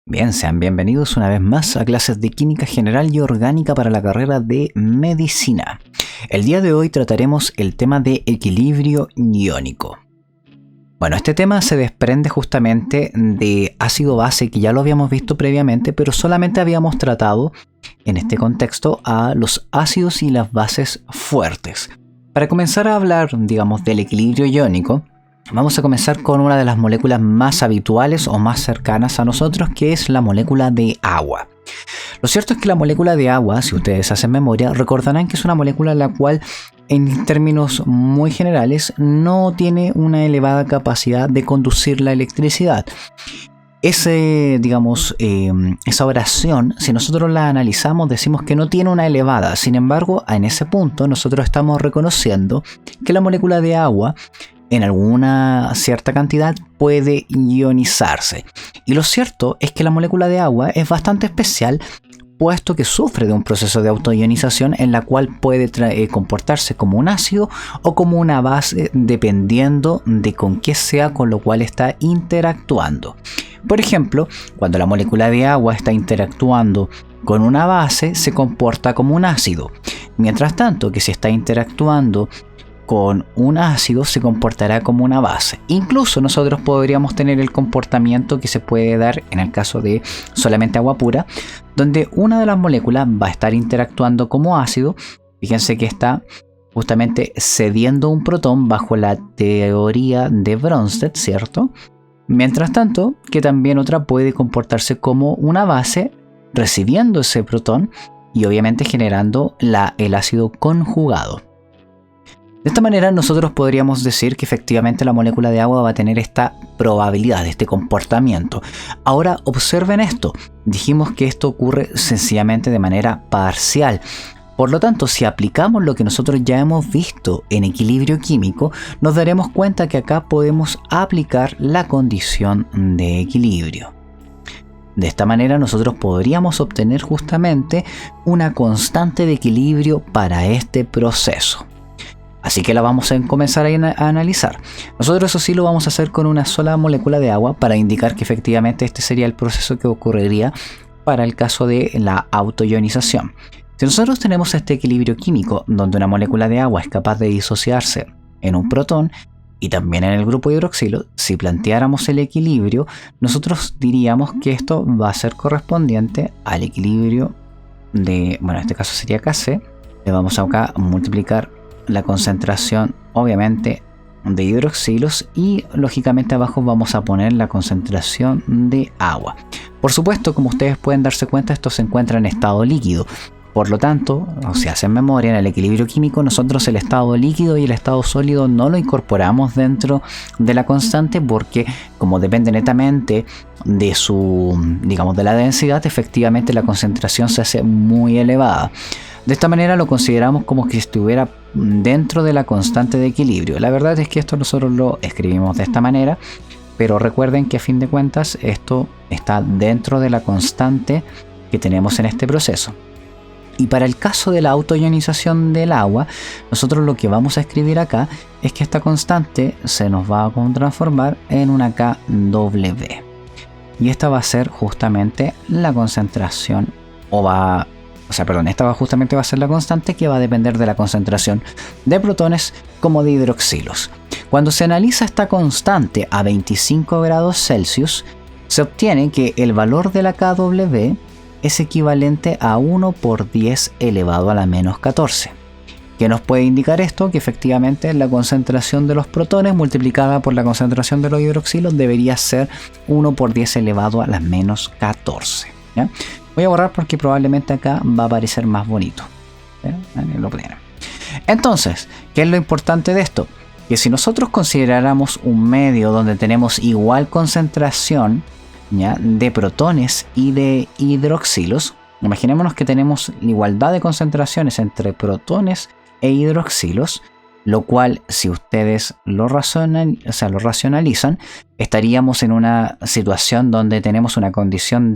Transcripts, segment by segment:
Bien, sean bienvenidos una vez más a clases de Química General y Orgánica para la carrera de Medicina. El día de hoy trataremos el tema de equilibrio iónico. Bueno, este tema se desprende justamente de ácido-base, que ya lo habíamos visto previamente, pero solamente habíamos tratado en este contexto a los ácidos y las bases fuertes. Para comenzar a hablar, del equilibrio iónico, vamos a comenzar con una de las moléculas más habituales o más cercanas a nosotros, que es la molécula de agua. Lo cierto es que la molécula de agua, si ustedes hacen memoria, recordarán que es una molécula la cual, en términos muy generales, no tiene una elevada capacidad de conducir la electricidad. Esa oración, si nosotros la analizamos, decimos que no tiene una elevada. Sin embargo, en ese punto nosotros estamos reconociendo que la molécula de agua, en alguna cierta cantidad, puede ionizarse. Y lo cierto es que la molécula de agua es bastante especial, puesto que sufre de un proceso de autoionización en la cual puede comportarse como un ácido o como una base, dependiendo de con qué sea con lo cual está interactuando. Por ejemplo, cuando la molécula de agua está interactuando con una base, se comporta como un ácido. Mientras tanto, que si está interactuando con un ácido, se comportará como una base. Incluso nosotros podríamos tener el comportamiento que se puede dar en el caso de solamente agua pura, donde una de las moléculas va a estar interactuando como ácido. Fíjense que está justamente cediendo un protón bajo la teoría de Bronsted, ¿cierto? Mientras tanto, que también otra puede comportarse como una base, recibiendo ese protón y obviamente generando el ácido conjugado. De esta manera nosotros podríamos decir que efectivamente la molécula de agua va a tener esta probabilidad, este comportamiento. Ahora observen esto, dijimos que esto ocurre sencillamente de manera parcial. Por lo tanto, si aplicamos lo que nosotros ya hemos visto en equilibrio químico, nos daremos cuenta que acá podemos aplicar la condición de equilibrio. De esta manera nosotros podríamos obtener justamente una constante de equilibrio para este proceso. Así que la vamos a comenzar a analizar. Nosotros eso sí lo vamos a hacer con una sola molécula de agua para indicar que efectivamente este sería el proceso que ocurriría para el caso de la autoionización. Si nosotros tenemos este equilibrio químico donde una molécula de agua es capaz de disociarse en un protón y también en el grupo hidroxilo, si planteáramos el equilibrio, nosotros diríamos que esto va a ser correspondiente al equilibrio de, en este caso sería Kc. Le vamos acá a multiplicar la concentración, obviamente, de hidroxilos y lógicamente abajo vamos a poner la concentración de agua. Por supuesto, como ustedes pueden darse cuenta, esto se encuentra en estado líquido. Por lo tanto, si hacen memoria, en el equilibrio químico nosotros el estado líquido y el estado sólido no lo incorporamos dentro de la constante, porque como depende netamente de de la densidad, efectivamente la concentración se hace muy elevada. De esta manera lo consideramos como que estuviera dentro de la constante de equilibrio. La verdad es que esto nosotros lo escribimos de esta manera, pero recuerden que a fin de cuentas esto está dentro de la constante que tenemos en este proceso. Y para el caso de la autoionización del agua, nosotros lo que vamos a escribir acá es que esta constante se nos va a transformar en una Kw. Y esta va a ser justamente la concentración, esta justamente va a ser la constante que va a depender de la concentración de protones como de hidroxilos. Cuando se analiza esta constante a 25 grados Celsius, se obtiene que el valor de la Kw es equivalente a 1 por 10 elevado a la menos 14. ¿Qué nos puede indicar esto? Que efectivamente la concentración de los protones multiplicada por la concentración de los hidroxilos debería ser 1 por 10 elevado a la menos 14. ¿Ya? Voy a borrar porque probablemente acá va a aparecer más bonito. Entonces, ¿qué es lo importante de esto? Que si nosotros consideráramos un medio donde tenemos igual concentración, ¿ya?, de protones y de hidroxilos, imaginémonos que tenemos igualdad de concentraciones entre protones e hidroxilos, lo cual, si ustedes lo racionalizan, estaríamos en una situación donde tenemos una condición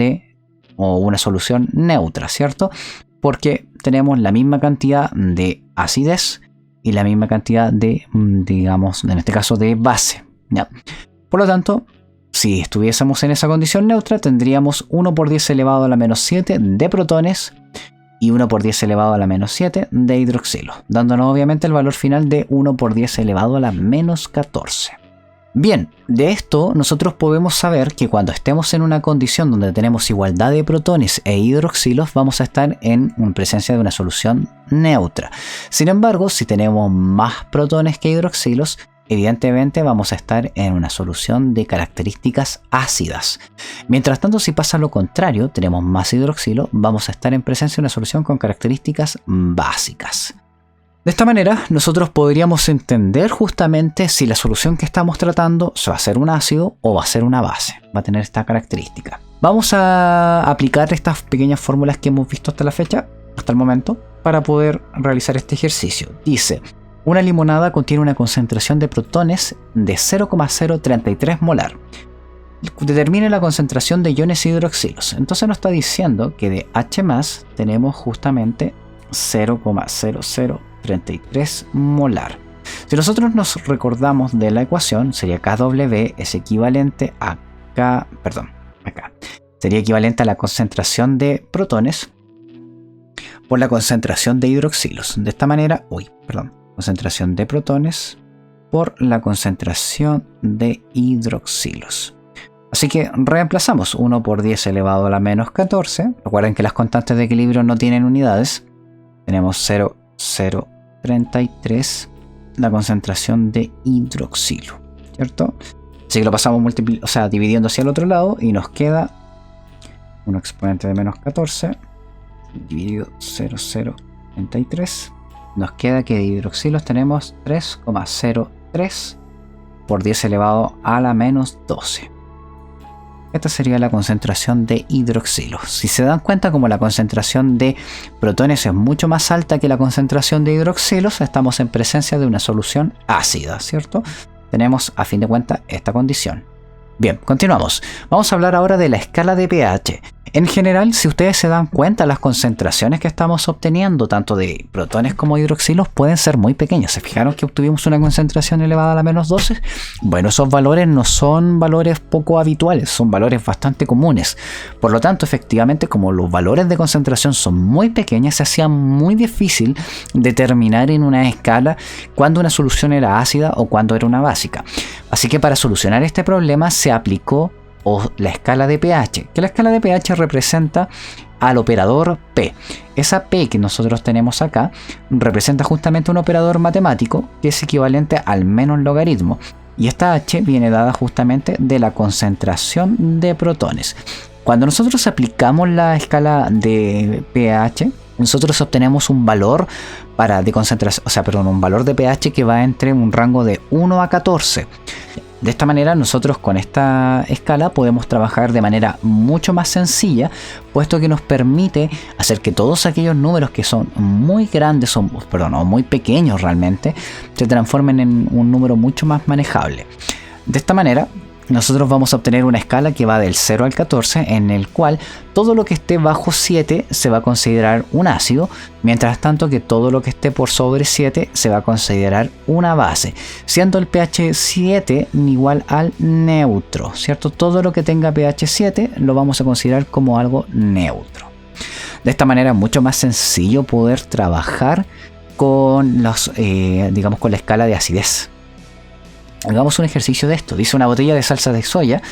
o una solución neutra, ¿cierto? Porque tenemos la misma cantidad de acidez y la misma cantidad de, en este caso, de base, ¿ya? Por lo tanto, Si estuviésemos en esa condición neutra, tendríamos 1 por 10 elevado a la menos 7 de protones y 1 por 10 elevado a la menos 7 de hidroxilos, dándonos obviamente el valor final de 1 por 10 elevado a la menos 14. Bien, de esto nosotros podemos saber que cuando estemos en una condición donde tenemos igualdad de protones e hidroxilos, vamos a estar en presencia de una solución neutra. Sin embargo, si tenemos más protones que hidroxilos, evidentemente vamos a estar en una solución de características ácidas. Mientras tanto, si pasa lo contrario, tenemos más hidroxilo, vamos a estar en presencia de una solución con características básicas. De esta manera, nosotros podríamos entender justamente si la solución que estamos tratando va a ser un ácido o va a ser una base. Va a tener esta característica. Vamos a aplicar estas pequeñas fórmulas que hemos visto hasta la fecha, hasta el momento, para poder realizar este ejercicio. Dice, una limonada contiene una concentración de protones de 0,033 molar. Determine la concentración de iones hidroxilos. Entonces nos está diciendo que de H+ tenemos justamente 0,0033 molar. Si nosotros nos recordamos de la ecuación, sería KW es equivalente a acá. Sería equivalente a la concentración de protones por la concentración de hidroxilos. De esta manera, concentración de protones por la concentración de hidroxilos. Así que reemplazamos 1 por 10 elevado a la menos 14. Recuerden que las constantes de equilibrio no tienen unidades. Tenemos 0,033 la concentración de hidroxilo, ¿cierto? Así que lo pasamos dividiendo hacia el otro lado y nos queda 1 exponente de menos 14 dividido 0,033. Nos queda que de hidroxilos tenemos 3,03 por 10 elevado a la menos 12. Esta sería la concentración de hidroxilos. Si se dan cuenta, como la concentración de protones es mucho más alta que la concentración de hidroxilos, estamos en presencia de una solución ácida, ¿cierto? Tenemos, a fin de cuentas, esta condición. Bien, continuamos. Vamos a hablar ahora de la escala de pH. En general, si ustedes se dan cuenta, las concentraciones que estamos obteniendo, tanto de protones como hidroxilos, pueden ser muy pequeñas. ¿Se fijaron que obtuvimos una concentración elevada a la menos 12? Bueno, esos valores no son valores poco habituales, son valores bastante comunes. Por lo tanto, efectivamente, como los valores de concentración son muy pequeñas, se hacía muy difícil determinar en una escala cuándo una solución era ácida o cuándo era una básica. Así que para solucionar este problema se aplicó la escala de pH, que la escala de pH representa al operador P. Esa P que nosotros tenemos acá representa justamente un operador matemático que es equivalente al menos logaritmo, y esta H viene dada justamente de la concentración de protones. Cuando nosotros aplicamos la escala de pH, nosotros obtenemos un valor de concentración, un valor de pH que va entre un rango de 1 a 14. De esta manera, nosotros con esta escala podemos trabajar de manera mucho más sencilla, puesto que nos permite hacer que todos aquellos números que son muy grandes o muy pequeños realmente, se transformen en un número mucho más manejable. De esta manera, nosotros vamos a obtener una escala que va del 0 al 14, en el cual todo lo que esté bajo 7 se va a considerar un ácido, mientras tanto que todo lo que esté por sobre 7 se va a considerar una base, siendo el pH 7 igual al neutro, ¿cierto? Todo lo que tenga pH 7 lo vamos a considerar como algo neutro. De esta manera es mucho más sencillo poder trabajar con con la escala de acidez. Hagamos un ejercicio de esto. Dice, una botella de salsa de soya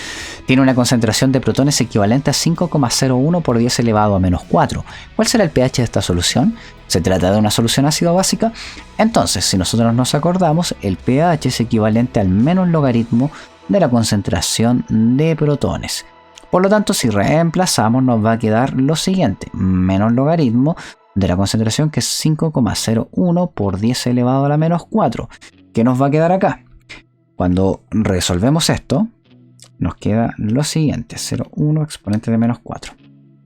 tiene una concentración de protones equivalente a 5,01 por 10 elevado a menos 4. ¿Cuál será el pH de esta solución? ¿Se trata de una solución ácida o básica? Entonces, si nosotros nos acordamos, el pH es equivalente al menos logaritmo de la concentración de protones. Por lo tanto, si reemplazamos, nos va a quedar lo siguiente: menos logaritmo de la concentración, que es 5,01 por 10 elevado a la menos 4. ¿Qué nos va a quedar acá? Cuando resolvemos esto, nos queda lo siguiente: 0,1 exponente de menos 4.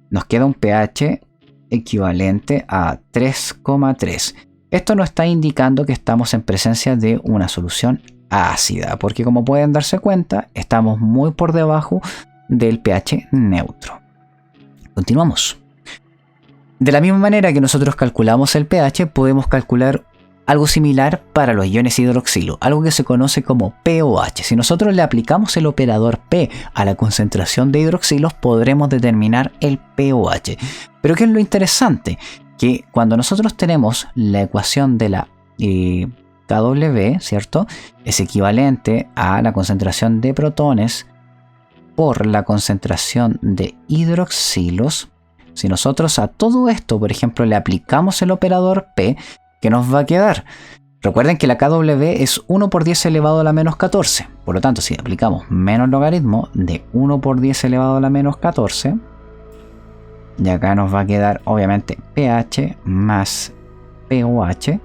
Nos queda un pH equivalente a 3,3. Esto nos está indicando que estamos en presencia de una solución ácida, porque como pueden darse cuenta, estamos muy por debajo del pH neutro. Continuamos. De la misma manera que nosotros calculamos el pH, podemos calcular Algo similar para los iones hidroxilo, algo que se conoce como pOH. Si nosotros le aplicamos el operador P a la concentración de hidroxilos, podremos determinar el pOH. Pero ¿qué es lo interesante? Que cuando nosotros tenemos la ecuación de la KW, ¿cierto? Es equivalente a la concentración de protones por la concentración de hidroxilos. Si nosotros a todo esto, por ejemplo, le aplicamos el operador P, ¿qué nos va a quedar? Recuerden que la KW es 1 por 10 elevado a la menos 14. Por lo tanto, si aplicamos menos logaritmo de 1 por 10 elevado a la menos 14, y acá nos va a quedar obviamente pH más pOH.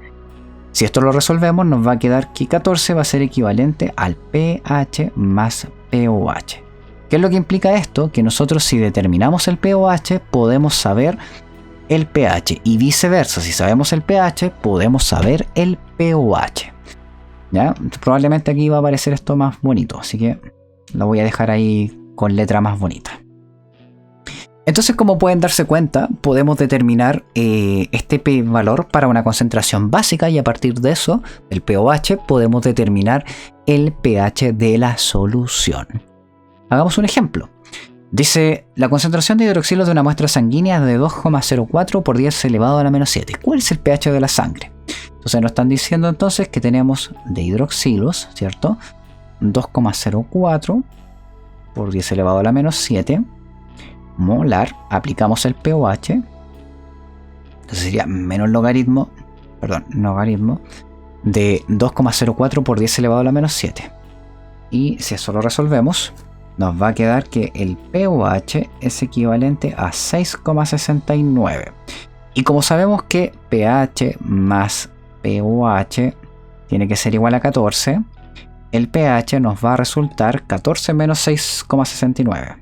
Si esto lo resolvemos, nos va a quedar que 14 va a ser equivalente al pH más pOH. ¿Qué es lo que implica esto? Que nosotros, si determinamos el pOH, podemos saber el pH, y viceversa. Si sabemos el pH, podemos saber el pOH. ¿Ya? Probablemente aquí va a aparecer esto más bonito, así que lo voy a dejar ahí con letra más bonita. Entonces, como pueden darse cuenta, podemos determinar este valor para una concentración básica, y a partir de eso, el pOH, podemos determinar el pH de la solución. Hagamos un ejemplo. Dice, la concentración de hidroxilo de una muestra sanguínea es de 2,04 por 10 elevado a la menos 7. ¿Cuál es el pH de la sangre? Entonces nos están diciendo entonces que tenemos de hidroxilos, ¿cierto? 2,04 por 10 elevado a la menos 7 molar. Aplicamos el pOH. Entonces sería menos logaritmo de 2,04 por 10 elevado a la menos 7. Y si eso lo resolvemos, nos va a quedar que el pOH es equivalente a 6,69. Y como sabemos que pH más pOH tiene que ser igual a 14, el pH nos va a resultar 14 menos 6,69,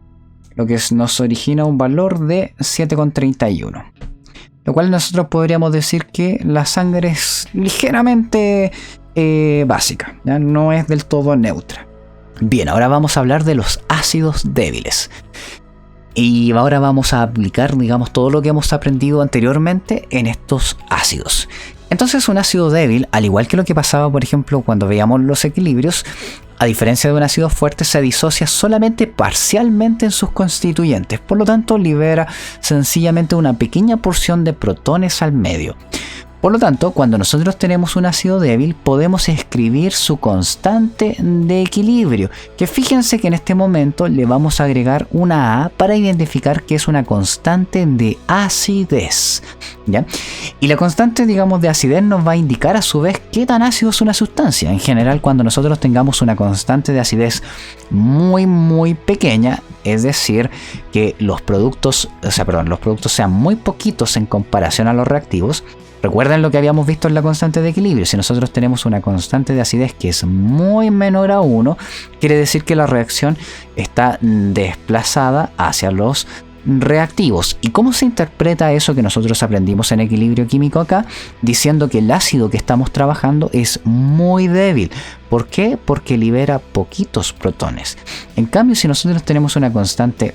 lo que nos origina un valor de 7,31. Lo cual nosotros podríamos decir que la sangre es ligeramente básica, ¿ya? No es del todo neutra. Bien, ahora vamos a hablar de los ácidos débiles. Y ahora vamos a aplicar, digamos, todo lo que hemos aprendido anteriormente en estos ácidos. Entonces, un ácido débil, al igual que lo que pasaba, por ejemplo, cuando veíamos los equilibrios, a diferencia de un ácido fuerte, se disocia solamente parcialmente en sus constituyentes. Por lo tanto, libera sencillamente una pequeña porción de protones al medio. Por lo tanto, cuando nosotros tenemos un ácido débil, podemos escribir su constante de equilibrio, que fíjense que en este momento le vamos a agregar una A para identificar que es una constante de acidez, ¿ya? Y la constante, digamos, de acidez nos va a indicar a su vez qué tan ácido es una sustancia. En general, cuando nosotros tengamos una constante de acidez muy pequeña, es decir, que los productos sean muy poquitos en comparación a los reactivos. Recuerden lo que habíamos visto en la constante de equilibrio. Si nosotros tenemos una constante de acidez que es muy menor a 1, quiere decir que la reacción está desplazada hacia los reactivos. ¿Y cómo se interpreta eso que nosotros aprendimos en equilibrio químico acá? Diciendo que el ácido que estamos trabajando es muy débil. ¿Por qué? Porque libera poquitos protones. En cambio, si nosotros tenemos una constante,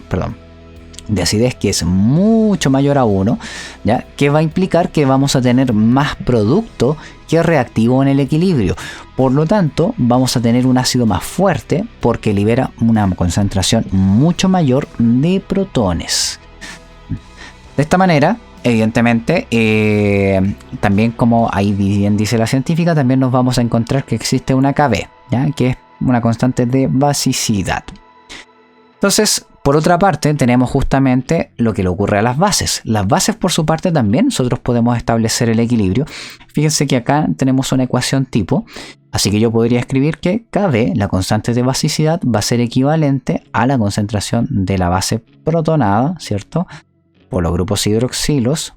de acidez que es mucho mayor a 1, ¿ya? Que va a implicar que vamos a tener más producto que reactivo en el equilibrio. Por lo tanto, vamos a tener un ácido más fuerte porque libera una concentración mucho mayor de protones. De esta manera, evidentemente, también como ahí bien dice la científica, también nos vamos a encontrar que existe una Kb, ¿ya? Que es una constante de basicidad. Entonces, por otra parte, tenemos justamente lo que le ocurre a las bases. Las bases, por su parte, también nosotros podemos establecer el equilibrio. Fíjense que acá tenemos una ecuación tipo, así que yo podría escribir que Kb, la constante de basicidad, va a ser equivalente a la concentración de la base protonada, ¿cierto? Por los grupos hidroxilos.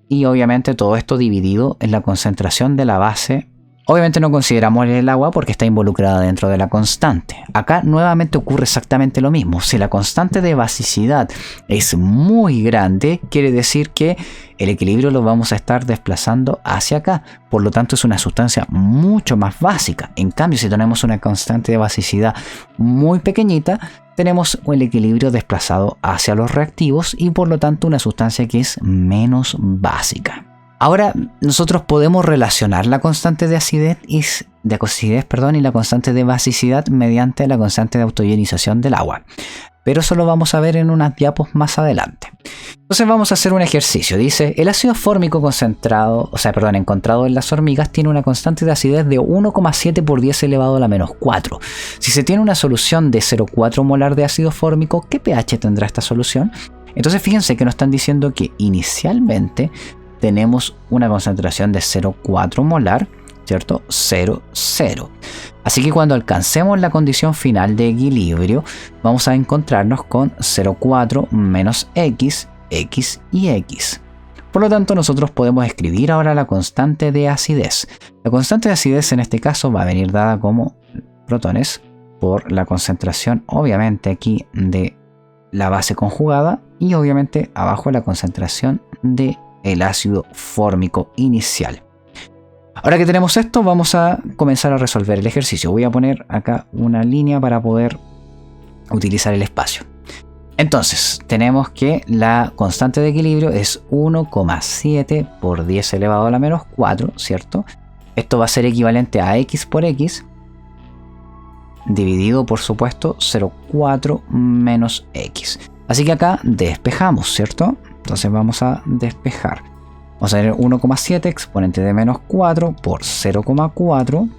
Y obviamente todo esto dividido en la concentración de la base. Obviamente no consideramos el agua porque está involucrada dentro de la constante. Acá nuevamente ocurre exactamente lo mismo. Si la constante de basicidad es muy grande, quiere decir que el equilibrio lo vamos a estar desplazando hacia acá. Por lo tanto, es una sustancia mucho más básica. En cambio, si tenemos una constante de basicidad muy pequeñita, tenemos el equilibrio desplazado hacia los reactivos y por lo tanto una sustancia que es menos básica. Ahora nosotros podemos relacionar la constante de acidez y la constante de basicidad mediante la constante de autoionización del agua. Pero eso lo vamos a ver en unas diapos más adelante. Entonces vamos a hacer un ejercicio. Dice, el ácido fórmico encontrado en las hormigas tiene una constante de acidez de 1,7 por 10 elevado a la menos 4. Si se tiene una solución de 0,4 molar de ácido fórmico, ¿qué pH tendrá esta solución? Entonces fíjense que nos están diciendo que inicialmente tenemos una concentración de 0,4 molar, ¿cierto? 0,0. Así que cuando alcancemos la condición final de equilibrio, vamos a encontrarnos con 0,4 menos x, x y x. Por lo tanto, nosotros podemos escribir ahora la constante de acidez. La constante de acidez en este caso va a venir dada como protones por la concentración, obviamente aquí, de la base conjugada y obviamente abajo la concentración de el ácido fórmico inicial. Ahora que tenemos esto, vamos a comenzar a resolver el ejercicio. Voy a poner acá una línea para poder utilizar el espacio. Entonces, tenemos que la constante de equilibrio es 1,7 por 10 elevado a la menos 4, ¿cierto? Esto va a ser equivalente a x por x, dividido, por supuesto, 0,4 menos x. Así que acá despejamos, ¿cierto? Entonces vamos a despejar. Vamos a tener 1,7 exponente de menos 4 por 0,4.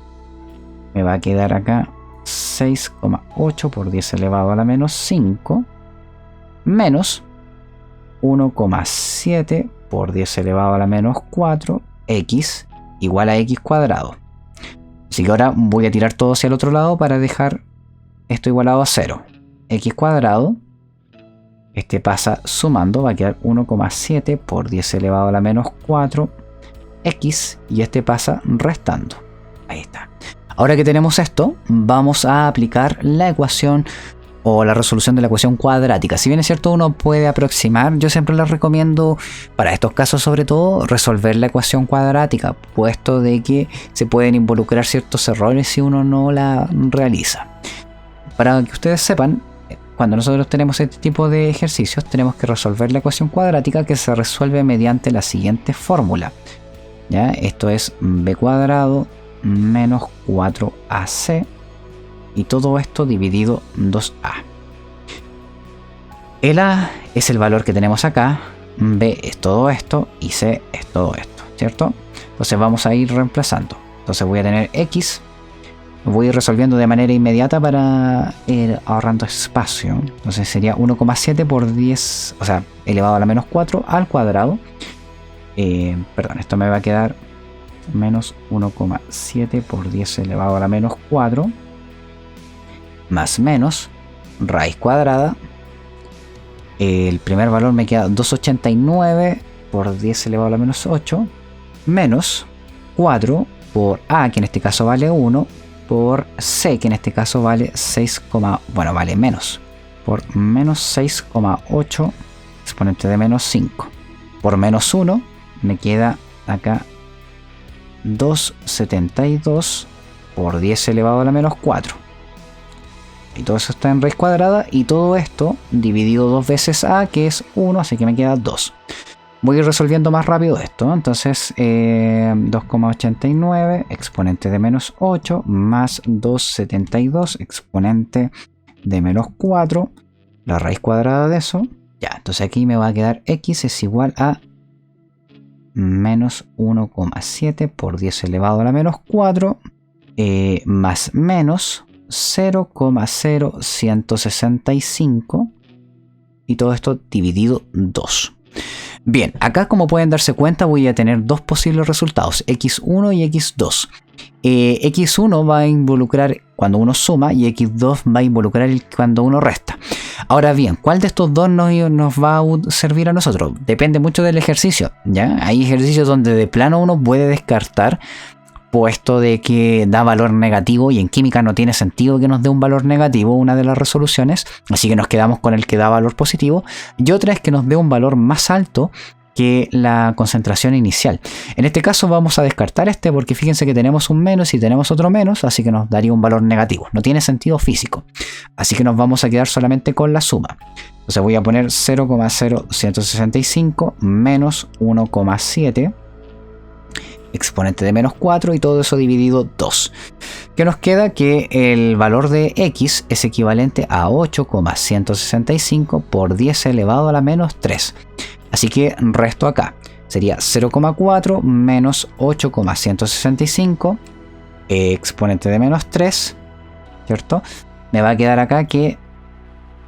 Me va a quedar acá 6,8 por 10 elevado a la menos 5. Menos 1,7 por 10 elevado a la menos 4. X igual a x cuadrado. Así que ahora voy a tirar todo hacia el otro lado para dejar esto igualado a 0. X cuadrado. Este pasa sumando, va a quedar 1,7 por 10 elevado a la menos 4 x y este pasa restando. Ahí está. Ahora que tenemos esto, vamos a aplicar la ecuación o la resolución de la ecuación cuadrática. Si bien es cierto, uno puede aproximar, yo siempre les recomiendo para estos casos sobre todo resolver la ecuación cuadrática, puesto de que se pueden involucrar ciertos errores si uno no la realiza. Para que ustedes sepan, cuando nosotros tenemos este tipo de ejercicios, tenemos que resolver la ecuación cuadrática que se resuelve mediante la siguiente fórmula. ¿Ya? Esto es b cuadrado menos 4ac y todo esto dividido 2a. El a es el valor que tenemos acá, b es todo esto y c es todo esto, ¿cierto? Entonces vamos a ir reemplazando. Entonces voy a tener x. Voy a ir resolviendo de manera inmediata para ir ahorrando espacio. Entonces sería 1,7 por 10, o sea, elevado a la menos 4 al cuadrado. Esto me va a quedar menos 1,7 por 10 elevado a la menos 4. Más menos raíz cuadrada. El primer valor me queda 2,89 por 10 elevado a la menos 8. Menos 4 por a, que en este caso vale 1. Por c, que en este caso vale 6, vale menos. Por menos 6,8 exponente de menos 5. Por menos 1 me queda acá 2,72 por 10 elevado a la menos 4. Y todo eso está en raíz cuadrada y todo esto dividido dos veces a, que es 1, así que me queda 2. Voy a ir resolviendo más rápido esto. Entonces 2,89 exponente de menos 8 más 2,72 exponente de menos 4. La raíz cuadrada de eso. Ya, entonces aquí me va a quedar x es igual a menos 1,7 por 10 elevado a la menos 4 más menos 0,0165 y todo esto dividido 2. Bien, acá como pueden darse cuenta voy a tener dos posibles resultados, x1 y x2. X1 va a involucrar cuando uno suma y x2 va a involucrar cuando uno resta. Ahora bien, ¿cuál de estos dos nos va a servir a nosotros? Depende mucho del ejercicio, ¿ya? Hay ejercicios donde de plano uno puede descartar, puesto de que da valor negativo y en química no tiene sentido que nos dé un valor negativo una de las resoluciones, así que nos quedamos con el que da valor positivo, y otra es que nos dé un valor más alto que la concentración inicial. En este caso vamos a descartar este porque fíjense que tenemos un menos y tenemos otro menos, así que nos daría un valor negativo, no tiene sentido físico, así que nos vamos a quedar solamente con la suma. Entonces voy a poner 0,0165 menos 1,7 exponente de menos 4 y todo eso dividido 2. ¿Qué nos queda? Que el valor de x es equivalente a 8,165 por 10 elevado a la menos 3. Así que resto acá. Sería 0,4 menos 8,165 exponente de menos 3, ¿cierto? Me va a quedar acá que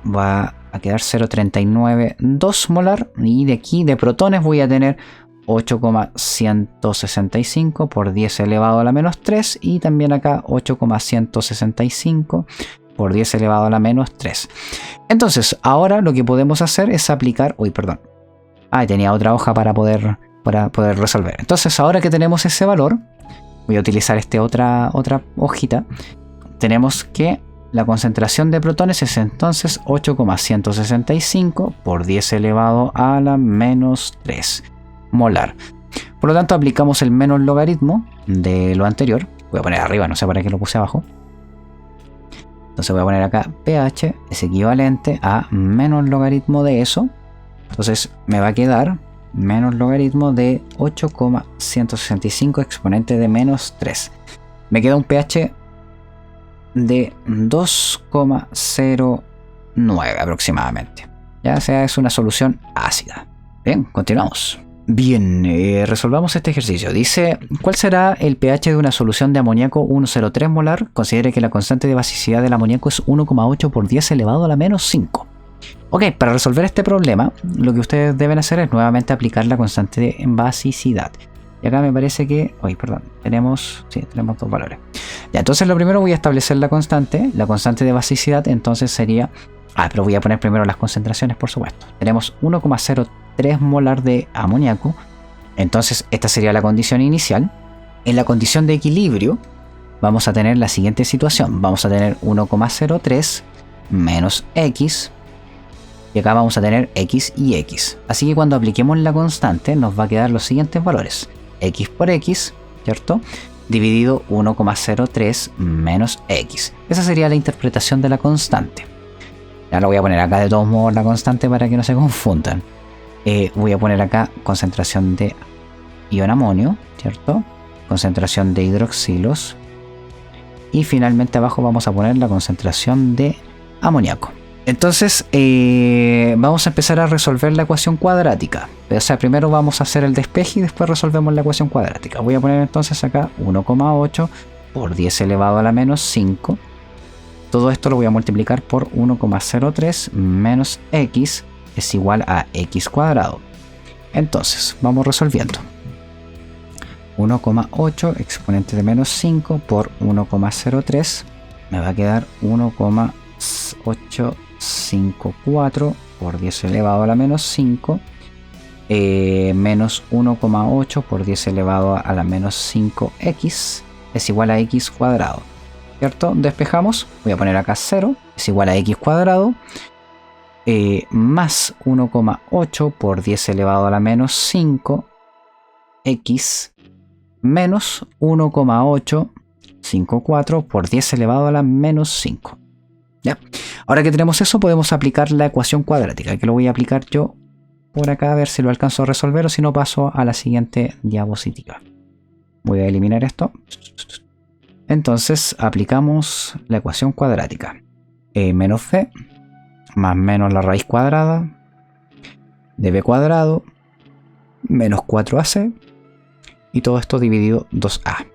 va a quedar 0,392 molar. Y de aquí de protones voy a tener 8,165 por 10 elevado a la menos 3. Y también acá 8,165 por 10 elevado a la menos 3. Entonces, ahora lo que podemos hacer es aplicar... Uy, perdón. Tenía otra hoja para poder resolver. Entonces, ahora que tenemos ese valor, voy a utilizar otra hojita. Tenemos que la concentración de protones es entonces 8,165 por 10 elevado a la menos 3 molar. Por lo tanto, aplicamos el menos logaritmo de lo anterior. Voy a poner arriba, no sé para qué lo puse abajo. Entonces voy a poner acá pH es equivalente a menos logaritmo de eso. Entonces me va a quedar menos logaritmo de 8,165 exponente de menos 3. Me queda un pH de 2,09 aproximadamente. Ya sea es una solución ácida. Bien, continuamos. Bien, resolvamos este ejercicio. Dice, ¿cuál será el pH de una solución de amoníaco 1,03 molar? Considere que la constante de basicidad del amoníaco es 1,8 por 10 elevado a la menos 5. Ok, para resolver este problema, lo que ustedes deben hacer es nuevamente aplicar la constante de basicidad. Y acá me parece que... tenemos dos valores. Ya, entonces lo primero voy a establecer la constante. La constante de basicidad entonces sería... pero voy a poner primero las concentraciones, por supuesto. Tenemos 1,03 molar de amoníaco. Entonces esta sería la condición inicial. En la condición de equilibrio vamos a tener la siguiente situación. Vamos a tener 1,03 menos x. Y acá vamos a tener x y x. Así que cuando apliquemos la constante nos va a quedar los siguientes valores. X por x, ¿cierto? Dividido 1,03 menos x. Esa sería la interpretación de la constante. Ya lo voy a poner acá de todos modos la constante para que no se confundan. Voy a poner acá concentración de ion amonio, ¿cierto? Concentración de hidroxilos. Y finalmente abajo vamos a poner la concentración de amoníaco. Entonces vamos a empezar a resolver la ecuación cuadrática. O sea, primero vamos a hacer el despeje y después resolvemos la ecuación cuadrática. Voy a poner entonces acá 1,8 por 10 elevado a la menos 5. Todo esto lo voy a multiplicar por 1,03 menos x es igual a x cuadrado. Entonces, vamos resolviendo. 1,8 exponente de menos 5 por 1,03 me va a quedar 1,854 por 10 elevado a la menos 5 menos 1,8 por 10 elevado a la menos 5x es igual a x cuadrado. ¿Cierto? Despejamos. Voy a poner acá 0 es igual a x cuadrado más 1,8 por 10 elevado a la menos 5 x menos 1,854 por 10 elevado a la menos 5. ¿Ya? Ahora que tenemos eso podemos aplicar la ecuación cuadrática, que lo voy a aplicar yo por acá a ver si lo alcanzo a resolver o si no paso a la siguiente diapositiva. Voy a eliminar esto. Entonces aplicamos la ecuación cuadrática. Menos c más menos la raíz cuadrada de b cuadrado menos 4ac y todo esto dividido 2a.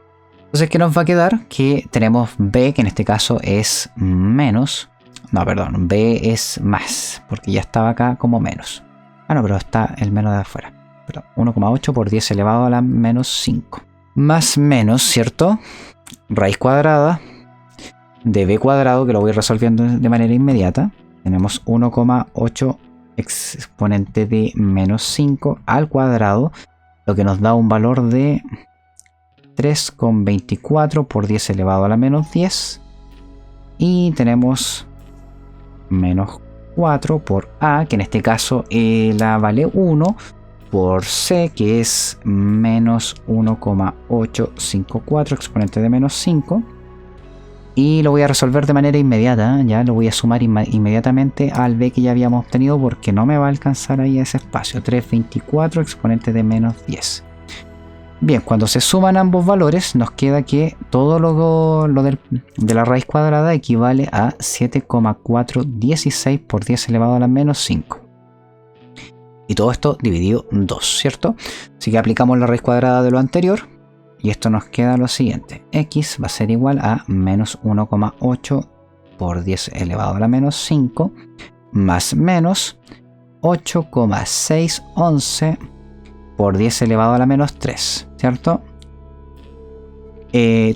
Entonces, ¿qué nos va a quedar? Que tenemos b, que en este caso es menos. No, perdón, b es más, porque ya estaba acá como menos. No, pero está el menos de afuera. 1,8 por 10 elevado a la menos 5. Más menos, ¿cierto? Raíz cuadrada de b cuadrado, que lo voy resolviendo de manera inmediata. Tenemos 1,8 exponente de menos 5 al cuadrado, lo que nos da un valor de 3,24 por 10 elevado a la menos 10. Y tenemos menos 4 por a, que en este caso la vale 1, por c, que es menos 1,854 exponente de menos 5. Y lo voy a resolver de manera inmediata, ya lo voy a sumar inmediatamente al b que ya habíamos obtenido porque no me va a alcanzar ahí ese espacio. 3,24 exponente de menos 10. Bien, cuando se suman ambos valores, nos queda que todo de la raíz cuadrada equivale a 7,416 por 10 elevado a la menos 5. Y todo esto dividido 2, ¿cierto? Así que aplicamos la raíz cuadrada de lo anterior. Y esto nos queda lo siguiente. X va a ser igual a menos 1,8 por 10 elevado a la menos 5. Más menos 8,611 por 10 elevado a la menos 3, ¿cierto?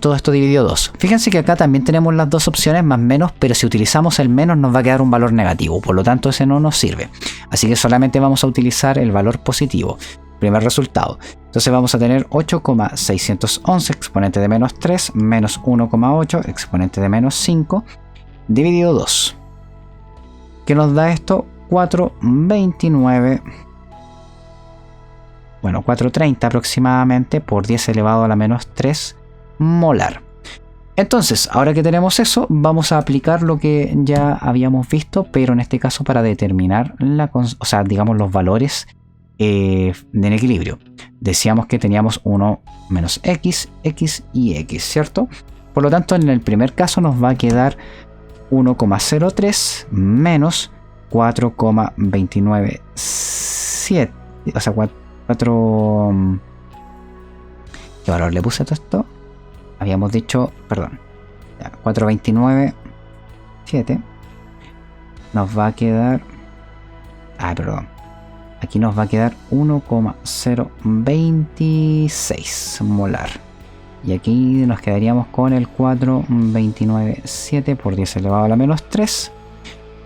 Todo esto dividido 2. Fíjense que acá también tenemos las dos opciones más menos, pero si utilizamos el menos nos va a quedar un valor negativo, por lo tanto ese no nos sirve. Así que solamente vamos a utilizar el valor positivo. Primer resultado. Entonces vamos a tener 8,611 exponente de menos 3 menos 1,8 exponente de menos 5 dividido 2. ¿Qué nos da esto? 429. Bueno, 430 aproximadamente por 10 elevado a la menos 3 molar. Entonces, ahora que tenemos eso, vamos a aplicar lo que ya habíamos visto, pero en este caso para determinar digamos los valores en equilibrio. Decíamos que teníamos 1 menos x, x y x, ¿cierto? Por lo tanto, en el primer caso nos va a quedar 1,03 menos 4,297. O sea, 4... ¿Qué valor le puse a todo esto? Habíamos dicho, perdón, 4,297. Nos va a quedar... perdón. Aquí nos va a quedar 1,026 molar. Y aquí nos quedaríamos con el 4,297 por 10 elevado a la menos 3.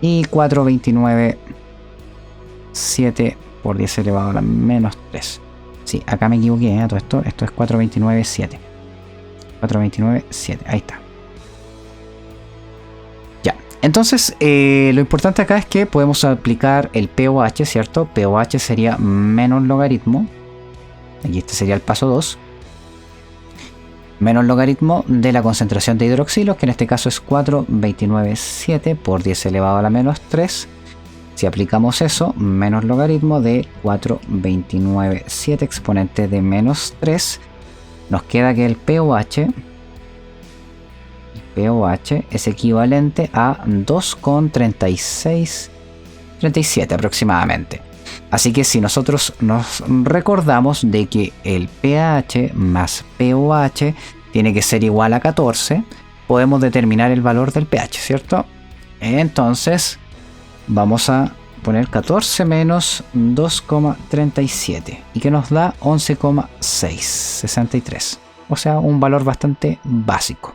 Y 4,297 por 10 elevado a la menos 3. Sí, acá me equivoqué, todo esto. Esto es 4,297. 4,297, ahí está. Ya, entonces lo importante acá es que podemos aplicar el POH, ¿cierto? POH sería menos logaritmo. Aquí este sería el paso 2. Menos logaritmo de la concentración de hidroxilos, que en este caso es 4,297 por 10 elevado a la menos 3. Si aplicamos eso, menos logaritmo de 4,297 exponente de menos 3, nos queda que el POH es equivalente a 2,3637 aproximadamente. Así que si nosotros nos recordamos de que el pH más POH tiene que ser igual a 14, podemos determinar el valor del pH, ¿cierto? Entonces vamos a poner 14 menos 2,37 y que nos da 11,663. O sea, un valor bastante básico.